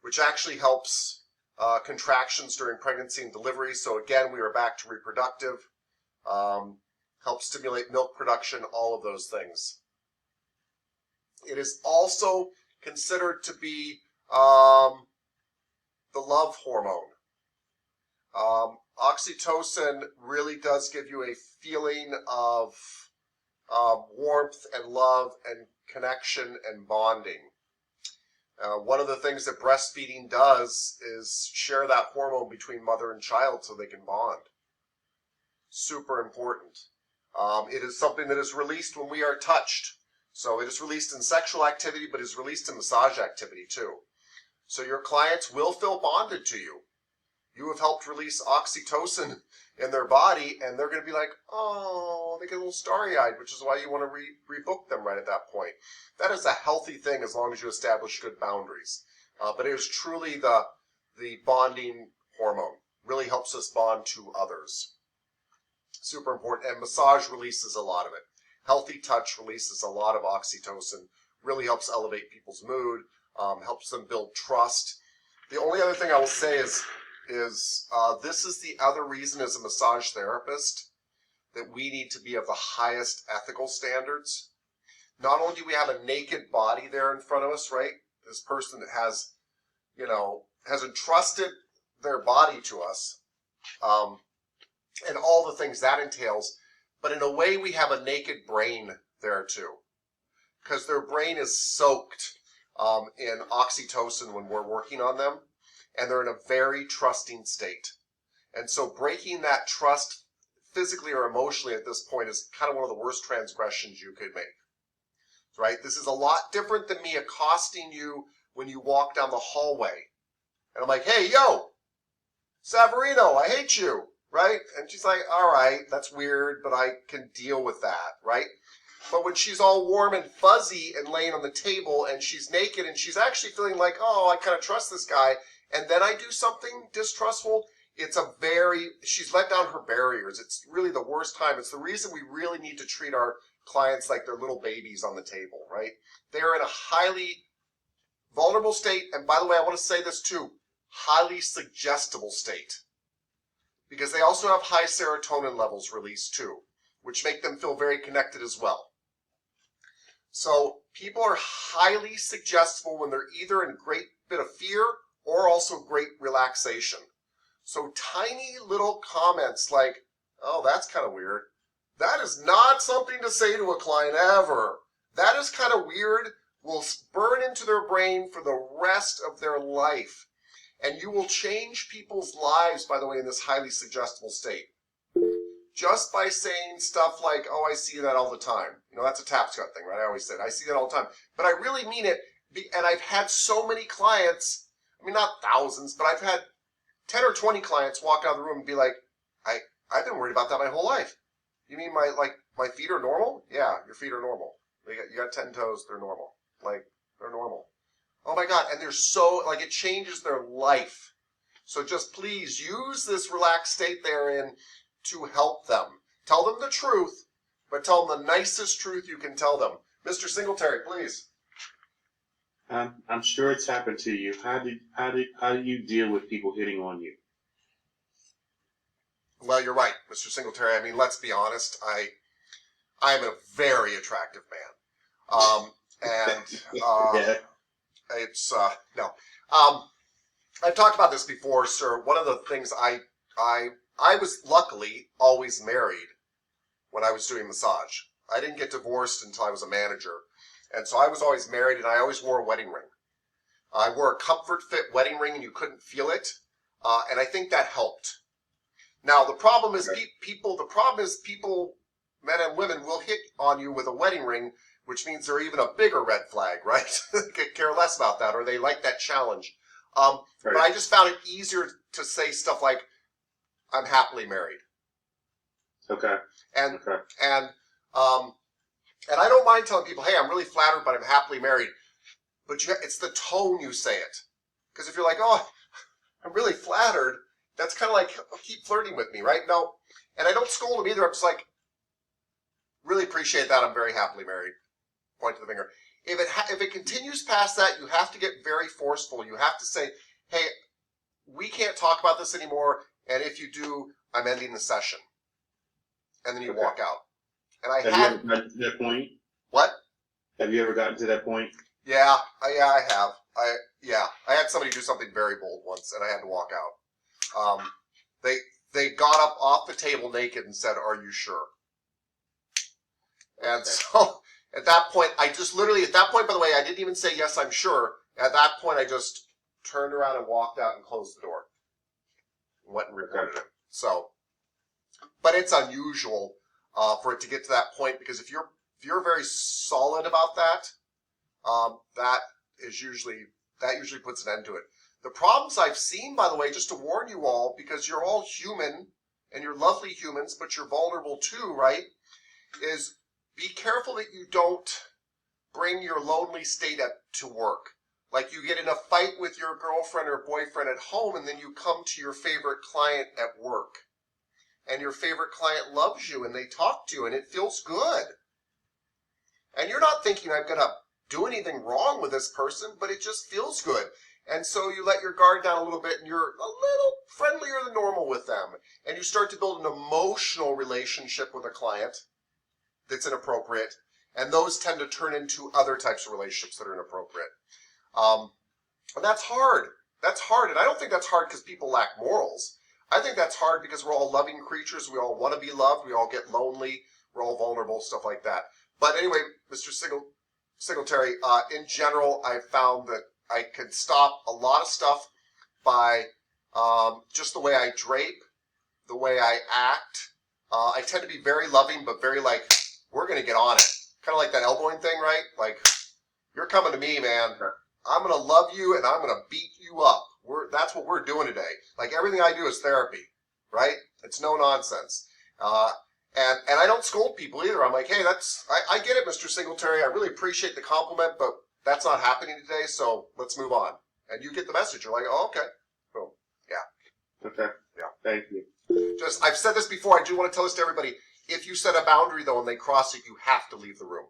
[SPEAKER 1] which actually helps contractions during pregnancy and delivery. So again, we are back to reproductive. helps stimulate milk production, all of those things. It is also considered to be the love hormone. Oxytocin really does give you a feeling of warmth and love and connection and bonding. One of the things that breastfeeding does is share that hormone between mother and child so they can bond. Super important. It is something that is released when we are touched. So it is released in sexual activity, but is released in massage activity too. So your clients will feel bonded to you. You have helped release oxytocin in their body, and they're going to be like, oh, they get a little starry-eyed, which is why you want to rebook them right at that point. That is a healthy thing as long as you establish good boundaries. But it is truly the bonding hormone. Really helps us bond to others. Super important. And massage releases a lot of it. Healthy touch releases a lot of oxytocin. Really helps elevate people's mood. Helps them build trust. The only other thing I will say is this is the other reason as a massage therapist that we need to be of the highest ethical standards. Not only do we have a naked body there in front of us, right? This person that has entrusted their body to us, and all the things that entails, but in a way we have a naked brain there too, because their brain is soaked in oxytocin when we're working on them, and they're in a very trusting state. And so breaking that trust physically or emotionally at this point is kind of one of the worst transgressions you could make, right? This is a lot different than me accosting you when you walk down the hallway. And I'm like, hey, yo, Savarino, I hate you, right? And she's like, all right, that's weird, but I can deal with that, right? But when she's all warm and fuzzy and laying on the table and she's naked and she's actually feeling like, oh, I kind of trust this guy, and then I do something distrustful, she's let down her barriers. It's really the worst time. It's the reason we really need to treat our clients like they're little babies on the table, right? They're in a highly vulnerable state, and by the way, I want to say this too, highly suggestible state, because they also have high serotonin levels released too, which make them feel very connected as well. So people are highly suggestible when they're either in great bit of fear or also great relaxation. So tiny little comments like, oh, that's kind of weird. That is not something to say to a client ever. That is kind of weird. Will burn into their brain for the rest of their life. And you will change people's lives, by the way, in this highly suggestible state. Just by saying stuff like, oh, I see that all the time. That's a Tapscott thing, right? I always said, I see that all the time. But I really mean it. And I've had so many clients, not thousands, but I've had 10 or 20 clients walk out of the room and be like, I've been worried about that my whole life. You mean my feet are normal? Yeah, your feet are normal. You got 10 toes, they're normal. They're normal. Oh my God, and they're so, it changes their life. So just please use this relaxed state they're in to help them. Tell them the truth, but tell them the nicest truth you can tell them. Mr. Singletary, please.
[SPEAKER 6] I'm sure it's happened to you. How do you deal with people hitting on you?
[SPEAKER 1] Well, you're right, Mr. Singletary. Let's be honest. I am a very attractive man.
[SPEAKER 6] Yeah.
[SPEAKER 1] It's no. I've talked about this before, sir. One of the things I was luckily always married when I was doing massage. I didn't get divorced until I was a manager. And so I was always married, and I always wore a wedding ring. I wore a comfort fit wedding ring, and you couldn't feel it. And I think that helped. Now, the problem is people, men and women, will hit on you with a wedding ring, which means they're even a bigger red flag, right? They care less about that, or they like that challenge.
[SPEAKER 6] Right.
[SPEAKER 1] But I just found it easier to say stuff like, I'm happily married.
[SPEAKER 6] Okay.
[SPEAKER 1] And I don't mind telling people, hey, I'm really flattered, but I'm happily married. But it's the tone you say it. Because if you're like, oh, I'm really flattered, that's kind of like, oh, keep flirting with me, right? No. And I don't scold them either. I'm just like, really appreciate that. I'm very happily married. Point to the finger. If it continues past that, you have to get very forceful. You have to say, hey, we can't talk about this anymore. And if you do, I'm ending the session. And then you walk out. And I
[SPEAKER 6] Have you ever gotten to that point?
[SPEAKER 1] What?
[SPEAKER 6] Have you ever gotten to that point?
[SPEAKER 1] Yeah, I have. I had somebody do something very bold once, and I had to walk out. They got up off the table naked and said, "Are you sure?" And so at that point, I just literally, at that point, by the way, I didn't even say, "Yes, I'm sure." At that point, I just turned around and walked out and closed the door. Went and reported it. So, but it's unusual for it to get to that point, because if you're very solid about that, that usually puts an end to it. The problems I've seen, by the way, just to warn you all, because you're all human and you're lovely humans, but you're vulnerable too, right? Is be careful that you don't bring your lonely state up to work. Like you get in a fight with your girlfriend or boyfriend at home, and then you come to your favorite client at work. And your favorite client loves you, and they talk to you, and it feels good. And you're not thinking, I'm going to do anything wrong with this person, but it just feels good. And so you let your guard down a little bit, and you're a little friendlier than normal with them. And you start to build an emotional relationship with a client that's inappropriate. And those tend to turn into other types of relationships that are inappropriate. And that's hard. That's hard. And I don't think that's hard because people lack morals. I think that's hard because we're all loving creatures. We all want to be loved. We all get lonely. We're all vulnerable, stuff like that. But anyway, Mr. Singletary, in general, I found that I could stop a lot of stuff by just the way I drape, the way I act. I tend to be very loving, but very like, we're going to get on it. Kind of like that elbowing thing, right? Like, you're coming to me, man. I'm going to love you, and I'm going to beat you up. That's what we're doing today. Like, everything I do is therapy, right? It's no nonsense. And I don't scold people either. I'm like, hey, I get it, Mr. Singletary. I really appreciate the compliment, but that's not happening today, so let's move on. And you get the message. You're like, oh, okay. Boom. Yeah.
[SPEAKER 6] Okay.
[SPEAKER 1] Yeah.
[SPEAKER 6] Thank you.
[SPEAKER 1] I've said this before. I do want to tell this to everybody. If you set a boundary, though, and they cross it, you have to leave the room.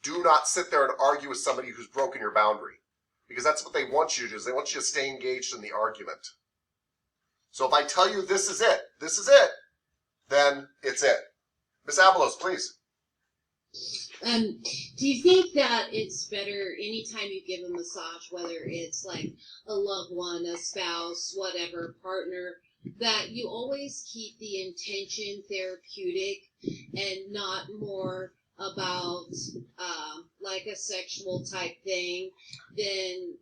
[SPEAKER 1] Do not sit there and argue with somebody who's broken your boundary, because that's what they want you to do, is they want you to stay engaged in the argument. So if I tell you this is it, then it's it. Miss Avalos, please.
[SPEAKER 3] Do you think that it's better anytime you give a massage, whether it's like a loved one, a spouse, whatever, partner, that you always keep the intention therapeutic and not more about like a sexual type thing, then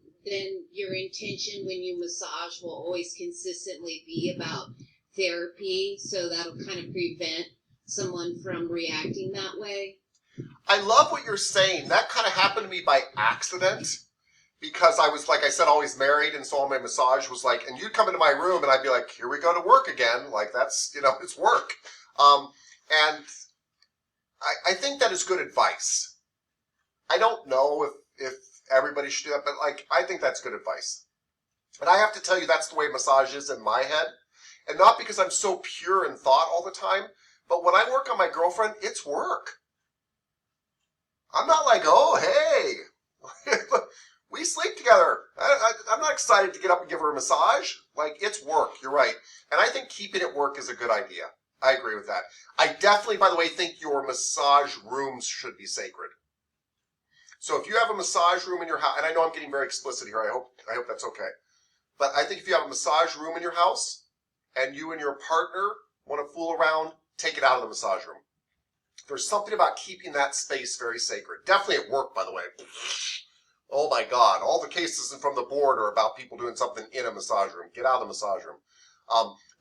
[SPEAKER 3] your intention when you massage will always consistently be about therapy, so that'll kind of prevent someone from reacting that way?
[SPEAKER 1] I love what you're saying. That kind of happened to me by accident, because I was, like I said, always married, and so all my massage was like, and you'd come into my room and I'd be like, here we go to work again. Like, that's, it's work. And I think that is good advice. I don't know if everybody should do that, but like, I think that's good advice. And I have to tell you, that's the way massage is in my head. And not because I'm so pure in thought all the time, but when I work on my girlfriend, it's work. I'm not like, oh, hey, we sleep together. I'm not excited to get up and give her a massage. Like, it's work. You're right. And I think keeping it work is a good idea. I agree with that. I definitely, by the way, think your massage rooms should be sacred. So if you have a massage room in your house, and I know I'm getting very explicit here, I hope that's okay. But I think if you have a massage room in your house and you and your partner want to fool around, take it out of the massage room. There's something about keeping that space very sacred. Definitely at work, by the way. Oh my God, all the cases from the board are about people doing something in a massage room. Get out of the massage room.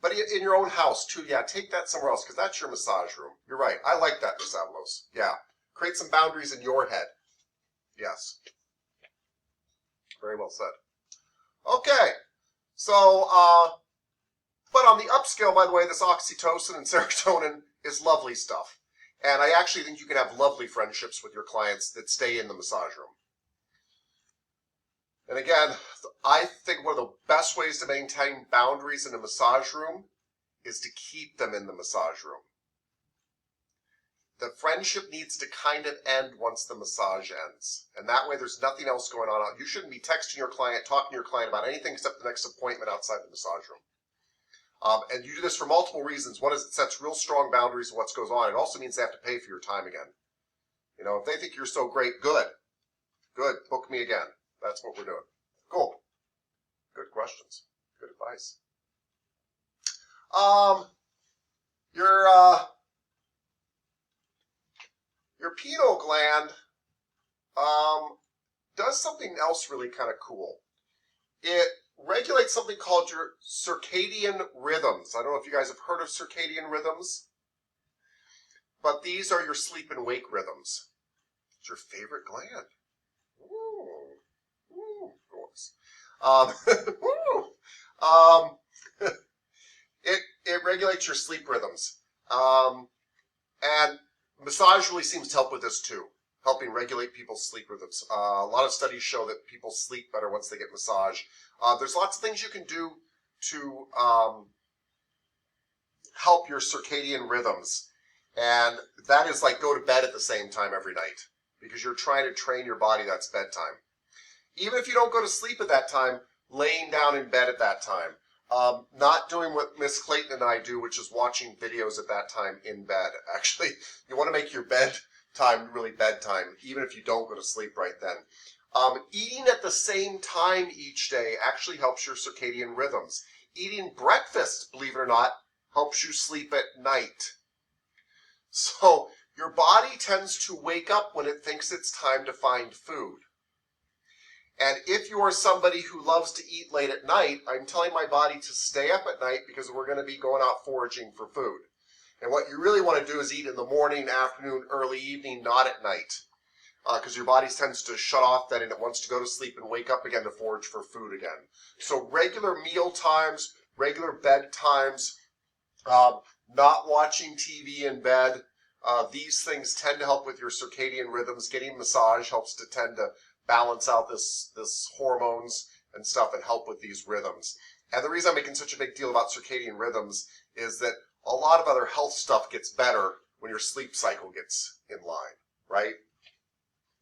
[SPEAKER 1] But in your own house, too, yeah, take that somewhere else, because that's your massage room. You're right. I like that, Miss Avalos. Yeah. Create some boundaries in your head. Yes. Very well said. Okay. So, but on the upscale, by the way, this oxytocin and serotonin is lovely stuff. And I actually think you can have lovely friendships with your clients that stay in the massage room. And again, I think one of the best ways to maintain boundaries in a massage room is to keep them in the massage room. The friendship needs to kind of end once the massage ends. And that way there's nothing else going on. You shouldn't be texting your client, talking to your client about anything except the next appointment outside the massage room. And you do this for multiple reasons. One is it sets real strong boundaries of what goes on. It also means they have to pay for your time again. You know, if they think you're so great, good, book me again. That's what we're doing. Cool. Good questions. Good advice. Your pineal gland does something else really kind of cool. It regulates something called your circadian rhythms. I don't know if you guys have heard of circadian rhythms, but these are your sleep and wake rhythms. It's your favorite gland. It regulates your sleep rhythms. And massage really seems to help with this too, helping regulate people's sleep rhythms. A lot of studies show that people sleep better once they get massage. There's lots of things you can do to help your circadian rhythms. And that is like go to bed at the same time every night because you're trying to train your body that's bedtime. Even if you don't go to sleep at that time, laying down in bed at that time. Not doing what Miss Clayton and I do, which is watching videos at that time in bed. Actually, you want to make your bedtime really bedtime, even if you don't go to sleep right then. Eating at the same time each day actually helps your circadian rhythms. Eating breakfast, believe it or not, helps you sleep at night. So your body tends to wake up when it thinks it's time to find food. And if you are somebody who loves to eat late at night, I'm telling my body to stay up at night because we're going to be going out foraging for food. And what you really want to do is eat in the morning, afternoon, early evening, not at night. Because your body tends to shut off then and it wants to go to sleep and wake up again to forage for food again. So regular meal times, regular bed times, not watching TV in bed, these things tend to help with your circadian rhythms. Getting massage helps to tend to balance out this hormones and stuff and help with these rhythms. And the reason I'm making such a big deal about circadian rhythms is that a lot of other health stuff gets better when your sleep cycle gets in line, right?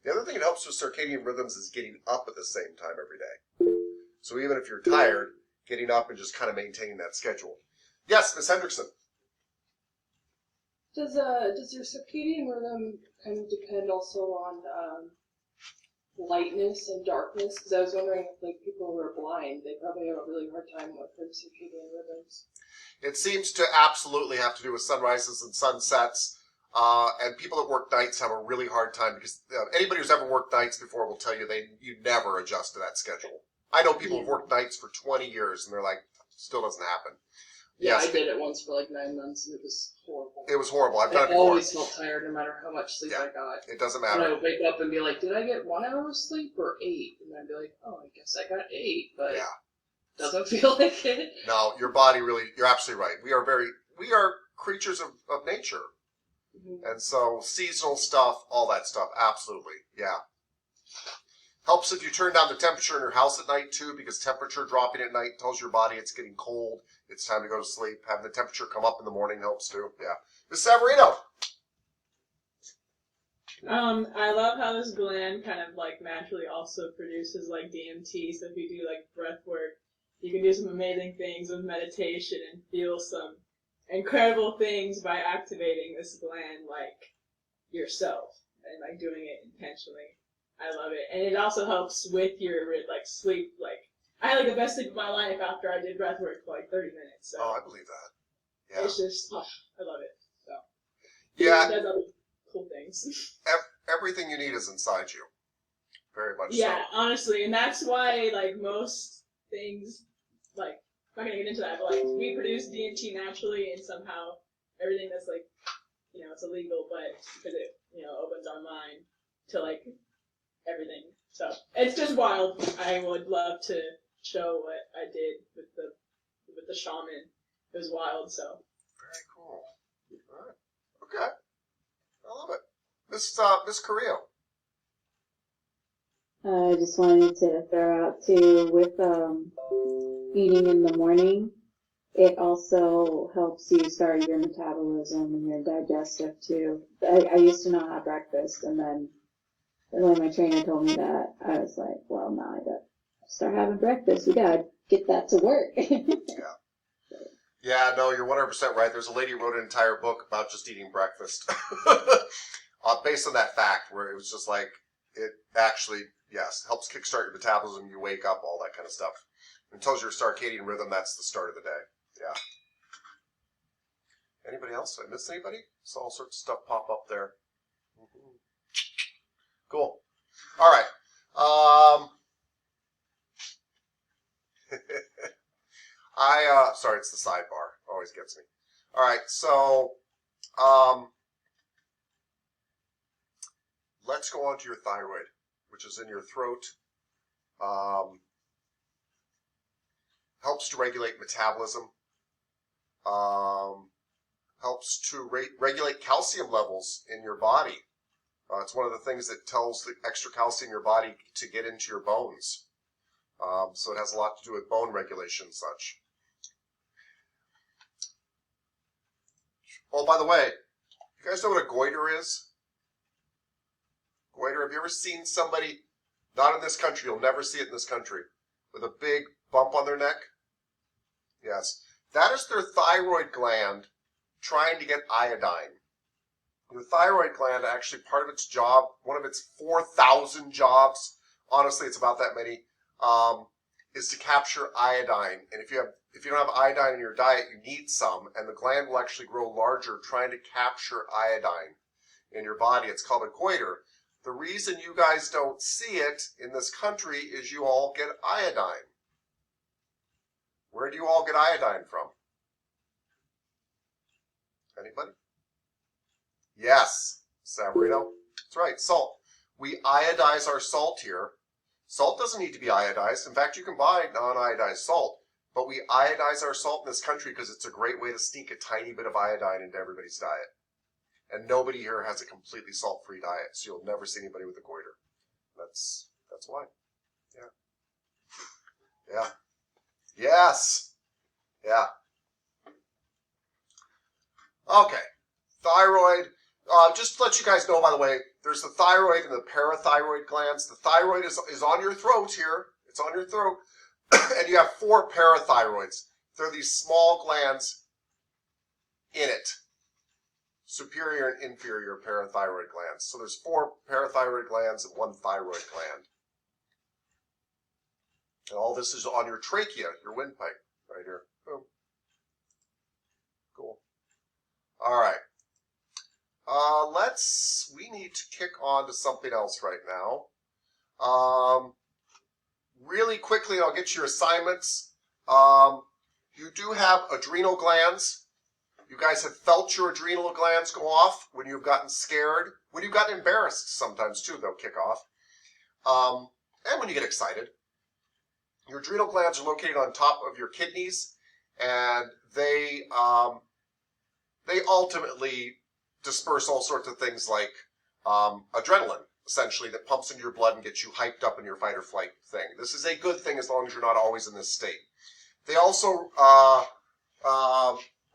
[SPEAKER 1] The other thing that helps with circadian rhythms is getting up at the same time every day. So even if you're tired, getting up and just kind of maintaining that schedule. Yes, Ms. Hendrickson.
[SPEAKER 4] Does your circadian rhythm kind of depend also on lightness and darkness? Because I was wondering if like people who are blind, they probably have a really hard time with their circadian rhythms.
[SPEAKER 1] It seems to absolutely have to do with sunrises and sunsets. And people that work nights have a really hard time because anybody who's ever worked nights before will tell you you never adjust to that schedule. I know people who've worked nights for 20 years and they're like, still doesn't happen.
[SPEAKER 4] Yeah,
[SPEAKER 1] Yes.
[SPEAKER 4] I did it once for like 9 months and it was horrible.
[SPEAKER 1] It was horrible. I've done it
[SPEAKER 4] I
[SPEAKER 1] before.
[SPEAKER 4] always felt tired no matter how much sleep I got.
[SPEAKER 1] It doesn't
[SPEAKER 4] And I
[SPEAKER 1] matter.
[SPEAKER 4] would wake up and be like, did I get 1 hour of sleep or 8? And I'd be like, oh, I guess I got 8, but
[SPEAKER 1] Yeah.
[SPEAKER 4] doesn't feel like it.
[SPEAKER 1] No, your body really, you're absolutely right. We are creatures of nature.
[SPEAKER 4] Mm-hmm.
[SPEAKER 1] And so seasonal stuff, all that stuff, absolutely. Yeah. Helps if you turn down the temperature in your house at night too, because temperature dropping at night tells your body it's getting cold. It's time to go to sleep. Having the temperature come up in the morning helps too. Yeah. Miss Savarino.
[SPEAKER 7] I love how this gland kind of like naturally also produces like DMT. So if you do like breath work, you can do some amazing things with meditation and feel some incredible things by activating this gland like yourself and like doing it intentionally. I love it. And it also helps with your like sleep. Like I had like the best sleep of my life after I did breath work for like 30 minutes. So
[SPEAKER 1] Oh, I believe that. Yeah.
[SPEAKER 7] it's just, I love it. So
[SPEAKER 1] Yeah.
[SPEAKER 7] it does other cool things.
[SPEAKER 1] Everything you need is inside you. Very much
[SPEAKER 7] Yeah,
[SPEAKER 1] so.
[SPEAKER 7] honestly, and that's why like most things, like I'm not gonna get into that, but like we produce DMT naturally, and somehow everything that's like, it's illegal, but because it opens our mind to like everything. So it's just wild. I would love to show what I did with the shaman. It was wild. So
[SPEAKER 1] Very cool. All right. Okay. I love it. Miss Carrillo.
[SPEAKER 8] I just wanted to throw out too with eating in the morning. It also helps you start your metabolism and your digestive too. I used to not have breakfast, and then when my trainer told me that, I was like, well, now I got to start having breakfast. We gotta get that to work.
[SPEAKER 1] Yeah. Yeah, no, you're 100% right. There's a lady who wrote an entire book about just eating breakfast. Based on that fact, where it was just like, it actually, yes, helps kickstart your metabolism, you wake up, all that kind of stuff. It tells your circadian rhythm, that's the start of the day. Yeah. Anybody else? Did I miss anybody? Saw all sorts of stuff pop up there. Cool. All right. Sorry, it's the sidebar. Always gets me. All right, so, let's go on to your thyroid, which is in your throat. Helps to regulate metabolism. Helps to regulate calcium levels in your body. It's one of the things that tells the extra calcium in your body to get into your bones. So it has a lot to do with bone regulation and such. Oh, by the way, you guys know what a goiter is? Goiter, have you ever seen somebody, not in this country, you'll never see it in this country, with a big bump on their neck? Yes. That is their thyroid gland trying to get iodine. Your thyroid gland, actually, part of its job, one of its 4,000 jobs, honestly, it's about that many, is to capture iodine. And if you don't have iodine in your diet, you need some, and the gland will actually grow larger trying to capture iodine in your body. It's called a goiter. The reason you guys don't see it in this country is you all get iodine. Where do you all get iodine from? Anybody? Yes, Savarino. That's right, salt. We iodize our salt here. Salt doesn't need to be iodized. In fact, you can buy non-iodized salt, but we iodize our salt in this country because it's a great way to sneak a tiny bit of iodine into everybody's diet. And nobody here has a completely salt-free diet, so you'll never see anybody with a goiter. That's why. Yeah. Yeah. Yes. Yeah. Okay. Thyroid. Just to let you guys know, by the way, there's the thyroid and the parathyroid glands. The thyroid is on your throat here. It's on your throat. And you have 4 parathyroids. They're these small glands in it. Superior and inferior parathyroid glands. So there's 4 parathyroid glands and 1 thyroid gland. And all this is on your trachea, your windpipe, right here. Boom. Cool. All right. We need to kick on to something else right now. Really quickly, I'll get your assignments. You do have adrenal glands. You guys have felt your adrenal glands go off when you've gotten scared, when you've gotten embarrassed sometimes too, they'll kick off. And when you get excited. Your adrenal glands are located on top of your kidneys, and they ultimately disperse all sorts of things like adrenaline, essentially, that pumps into your blood and gets you hyped up in your fight or flight thing. This is a good thing as long as you're not always in this state. They also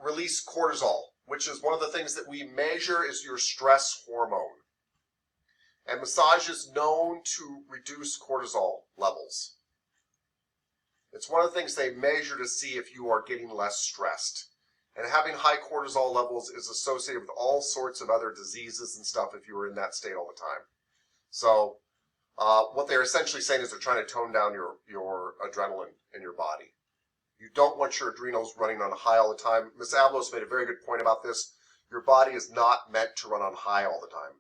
[SPEAKER 1] release cortisol, which is one of the things that we measure is your stress hormone. And massage is known to reduce cortisol levels. It's one of the things they measure to see if you are getting less stressed. And having high cortisol levels is associated with all sorts of other diseases and stuff if you were in that state all the time. So what they're essentially saying is they're trying to tone down your adrenaline in your body. You don't want your adrenals running on high all the time. Ms. Avalos made a very good point about this. Your body is not meant to run on high all the time.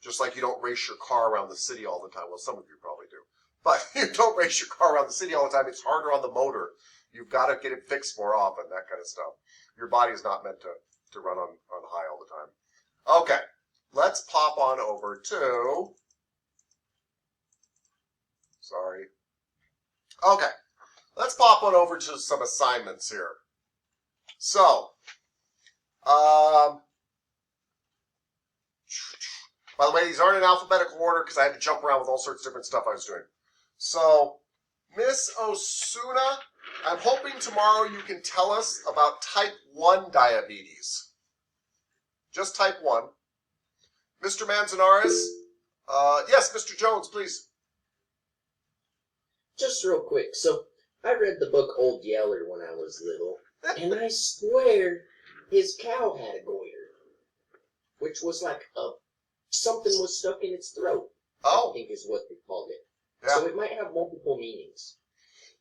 [SPEAKER 1] Just like you don't race your car around the city all the time. Well, some of you probably do. But you don't race your car around the city all the time. It's harder on the motor. You've got to get it fixed more often, that kind of stuff. Your body is not meant to run on high all the time. Okay, let's pop on over to... Sorry. Okay, let's pop on over to some assignments here. So, by the way, these aren't in alphabetical order because I had to jump around with all sorts of different stuff I was doing. So, Miss Osuna, I'm hoping tomorrow you can tell us about type 1 diabetes. Just type 1. Mr. Manzanares? Yes, Mr. Jones, please.
[SPEAKER 9] Just real quick, so I read the book Old Yeller when I was little, And I swear his cow had a goiter, which was like something was stuck in its throat. I
[SPEAKER 1] Oh,
[SPEAKER 9] think is what they called it.
[SPEAKER 1] yeah.
[SPEAKER 9] So it might have multiple meanings.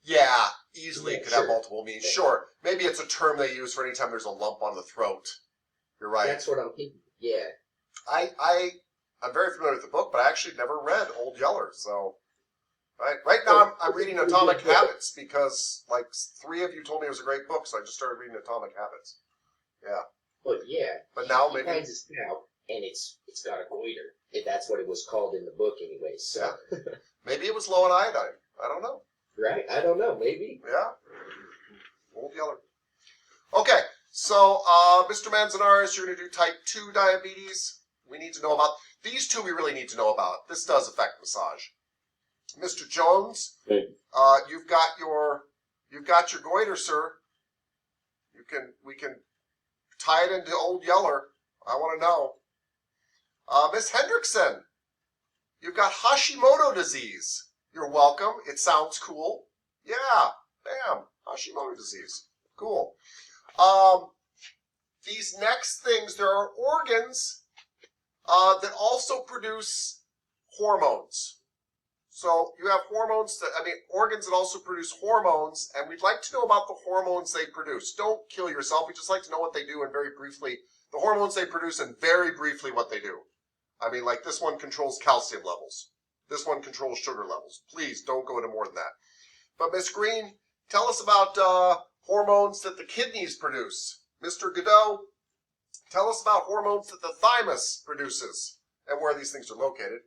[SPEAKER 1] Yeah, easily
[SPEAKER 9] Yeah,
[SPEAKER 1] could have
[SPEAKER 9] sure.
[SPEAKER 1] multiple meanings.
[SPEAKER 9] Yeah.
[SPEAKER 1] Sure. Maybe it's a term they use for any time there's a lump on the throat. You're right.
[SPEAKER 9] That's what I'm thinking. Yeah.
[SPEAKER 1] I'm very familiar with the book, but I actually never read Old Yeller. So, right now I'm reading Atomic Habits because like 3 of you told me it was a great book, so I just started reading Atomic Habits. Yeah.
[SPEAKER 9] But yeah.
[SPEAKER 1] But now
[SPEAKER 9] he
[SPEAKER 1] maybe
[SPEAKER 9] finds his cow, and it's got a goiter. That's what it was called in the book, anyway. So.
[SPEAKER 1] maybe it was low in iodine. I don't know.
[SPEAKER 9] Right? I don't know. Maybe.
[SPEAKER 1] Yeah. Old Yeller. Okay, so Mr. Manzanares, you're going to do type 2 diabetes. We need to know about these 2. We really need to know about. This does affect massage. Mr. Jones,
[SPEAKER 6] Hey.
[SPEAKER 1] you've got your goiter, sir. We can tie it into Old Yeller. I want to know. Miss Hendrickson, you've got Hashimoto disease. You're welcome. It sounds cool. Yeah, bam, Hashimoto disease. Cool. These next things, there are organs that also produce hormones. So you have organs that also produce hormones, and we'd like to know about the hormones they produce. Don't kill yourself. We just like to know what they do and very briefly, the hormones they produce and very briefly what they do. I mean, like this one controls calcium levels. This one controls sugar levels. Please don't go into more than that. But Miss Green, tell us about hormones that the kidneys produce. Mr. Godot, tell us about hormones that the thymus produces and where these things are located.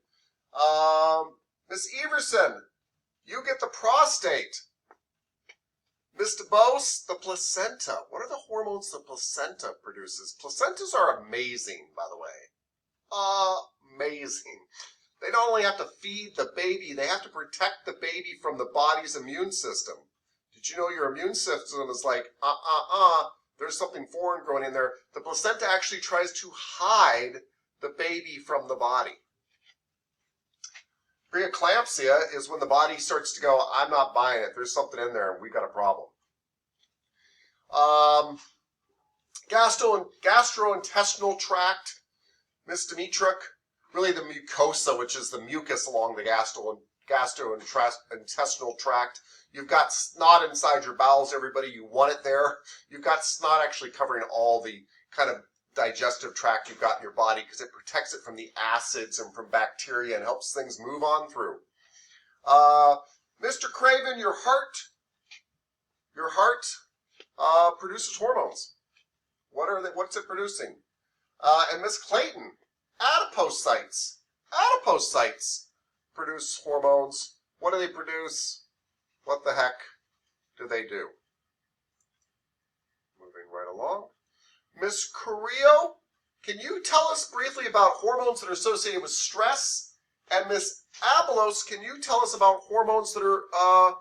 [SPEAKER 1] Miss Everson, you get the prostate. Mr. Bose, the placenta. What are the hormones the placenta produces? Placentas are amazing, by the way. Amazing. They not only have to feed the baby, they have to protect the baby from the body's immune system. Did you know your immune system is like, there's something foreign growing in there? The placenta actually tries to hide the baby from the body. Preeclampsia is when the body starts to go, I'm not buying it. There's something in there and we've got a problem. Gastrointestinal tract, Miss Dimitruk, really the mucosa, which is the mucus along the gastrointestinal tract. You've got snot inside your bowels, everybody. You want it there. You've got snot actually covering all the kind of digestive tract you've got in your body because it protects it from the acids and from bacteria and helps things move on through. Mr. Craven, your heart produces hormones. What's it producing? And Miss Clayton, adipocytes. Adipocytes produce hormones. What do they produce? What the heck do they do? Moving right along. Miss Carrillo, can you tell us briefly about hormones that are associated with stress? And Miss Abelos, can you tell us about hormones that are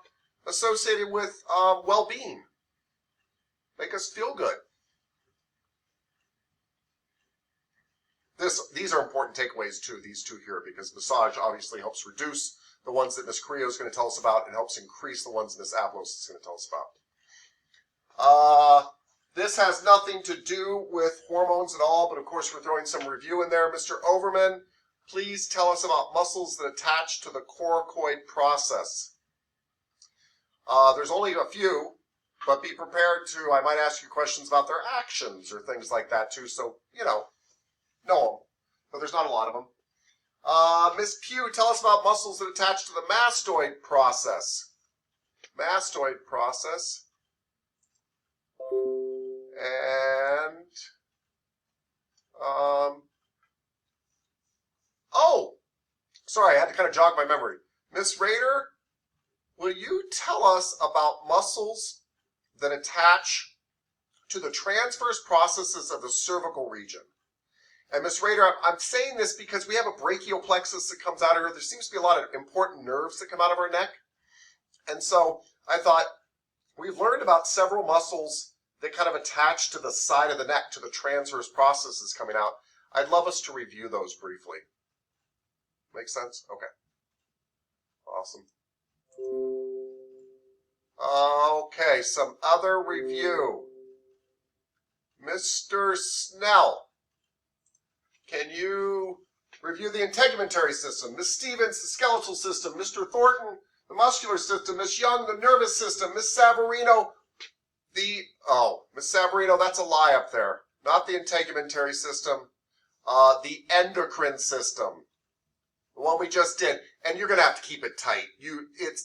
[SPEAKER 1] associated with well-being? Make us feel good. These are important takeaways too, these 2 here, because massage obviously helps reduce the ones that Miss Carrillo is going to tell us about and helps increase the ones Miss Abelos is going to tell us about. This has nothing to do with hormones at all, but of course we're throwing some review in there. Mr. Overman, please tell us about muscles that attach to the coracoid process. There's only a few, but be prepared to, I might ask you questions about their actions or things like that too, so, know them, but there's not a lot of them. Miss Pugh, tell us about muscles that attach to the mastoid process. Mastoid process. And, sorry, I had to kind of jog my memory. Miss Rader, will you tell us about muscles that attach to the transverse processes of the cervical region? And Miss Rader, I'm saying this because we have a brachial plexus that comes out of here. There seems to be a lot of important nerves that come out of our neck. And so I thought, we've learned about several muscles that kind of attach to the side of the neck, to the transverse processes coming out. I'd love us to review those briefly. Make sense? Okay. Awesome. Okay, some other review. Mr. Snell, can you review the integumentary system? Miss Stevens, the skeletal system. Mr. Thornton, the muscular system. Miss Young, the nervous system. Miss Savarino, Miss Savarino, that's a lie up there. Not the integumentary system. The endocrine system. The one we just did. And you're going to have to keep it tight.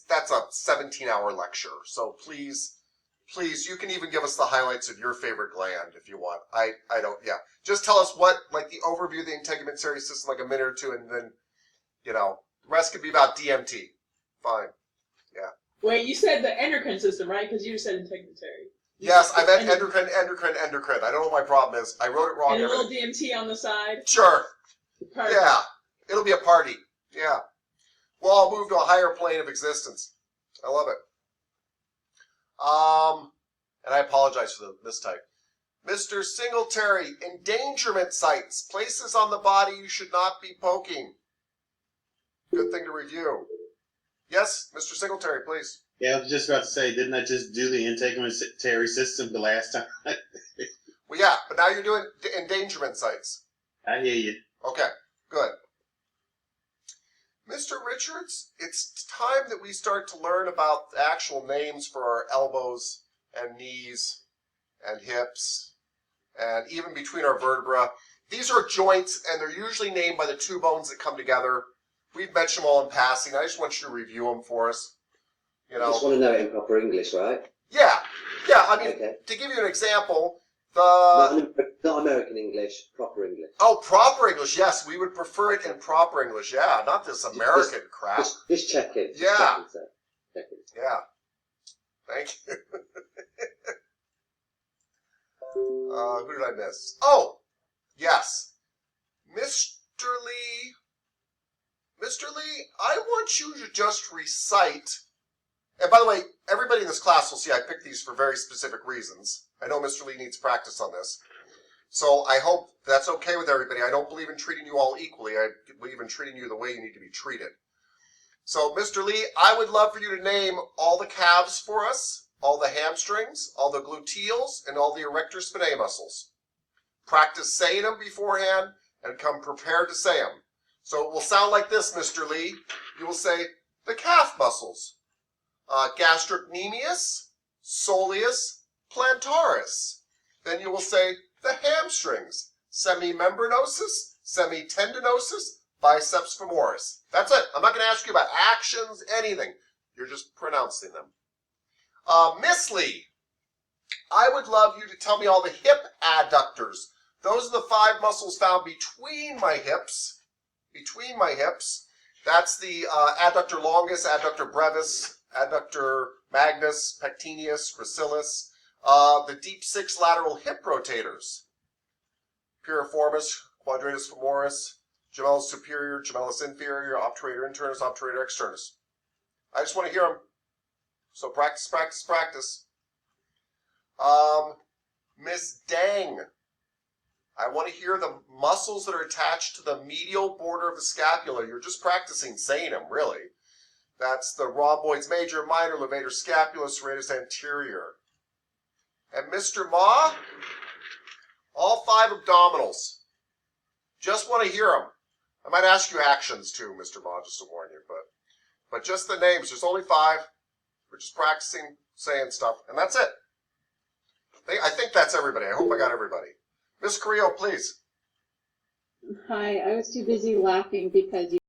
[SPEAKER 1] That's a 17-hour lecture. So please, you can even give us the highlights of your favorite gland if you want. I don't, yeah. Just tell us what, like the overview of the integumentary system, like a minute or two, and then, the rest could be about DMT. Fine. Yeah.
[SPEAKER 7] Wait, you said the endocrine system, right? Because you just said integumentary.
[SPEAKER 1] Yes, I meant endocrine. I don't know what my problem is. I wrote it wrong.
[SPEAKER 7] And a little DMT on the side.
[SPEAKER 1] Sure.
[SPEAKER 7] Perfect.
[SPEAKER 1] Yeah. It'll be a party. Yeah. We'll all move to a higher plane of existence. I love it. And I apologize for the mistype. Mr. Singletary, endangerment sites, places on the body you should not be poking. Good thing to review. Yes, Mr. Singletary, please.
[SPEAKER 6] Yeah, I was just about to say, didn't I just do the integumentary system the last time?
[SPEAKER 1] Well, yeah, but now you're doing endangerment sites.
[SPEAKER 6] I hear you.
[SPEAKER 1] Okay, good. Mr. Richards, it's time that we start to learn about the actual names for our elbows and knees and hips and even between our vertebrae. These are joints, and they're usually named by the two bones that come together. We've mentioned them all in passing. I just want you to review them for us.
[SPEAKER 10] You just want to know it in proper English, right?
[SPEAKER 1] Yeah. I mean,
[SPEAKER 10] okay.
[SPEAKER 1] To give you an example,
[SPEAKER 10] Not American English, proper English.
[SPEAKER 1] Oh, proper English, yes. We would prefer it in proper English, yeah. Not this American crap.
[SPEAKER 10] Just check it.
[SPEAKER 1] Yeah.
[SPEAKER 10] Check it.
[SPEAKER 1] Yeah. Thank you. Who did I miss? Oh, yes. Mr. Lee, I want you to just recite, and by the way, everybody in this class will see I picked these for very specific reasons. I know Mr. Lee needs practice on this. So I hope that's okay with everybody. I don't believe in treating you all equally. I believe in treating you the way you need to be treated. So, Mr. Lee, I would love for you to name all the calves for us, all the hamstrings, all the gluteals, and all the erector spinae muscles. Practice saying them beforehand and come prepared to say them. So it will sound like this, Mr. Lee. You will say the calf muscles. Gastrocnemius, soleus, plantaris. Then you will say the hamstrings, semimembranosus, semitendinosus, biceps femoris. That's it. I'm not going to ask you about actions, anything. You're just pronouncing them. Miss Lee, I would love you to tell me all the hip adductors. Those are the 5 muscles found between my hips. That's the adductor longus, adductor brevis, adductor magnus, pectineus, gracilis. The deep 6 lateral hip rotators. Piriformis, quadratus femoris, gemellus superior, gemellus inferior, obturator internus, obturator externus. I just want to hear them. So practice. Miss Dang, I want to hear the muscles that are attached to the medial border of the scapula. You're just practicing saying them, really. That's the rhomboids major, minor, levator scapula, serratus anterior. And Mr. Ma, all 5 abdominals. Just want to hear them. I might ask you actions too, Mr. Ma, just to warn you. But just the names. There's only 5. We're just practicing saying stuff, and that's it. I think that's everybody. I hope I got everybody. Miss Carrillo, please.
[SPEAKER 8] Hi, I was too busy laughing because you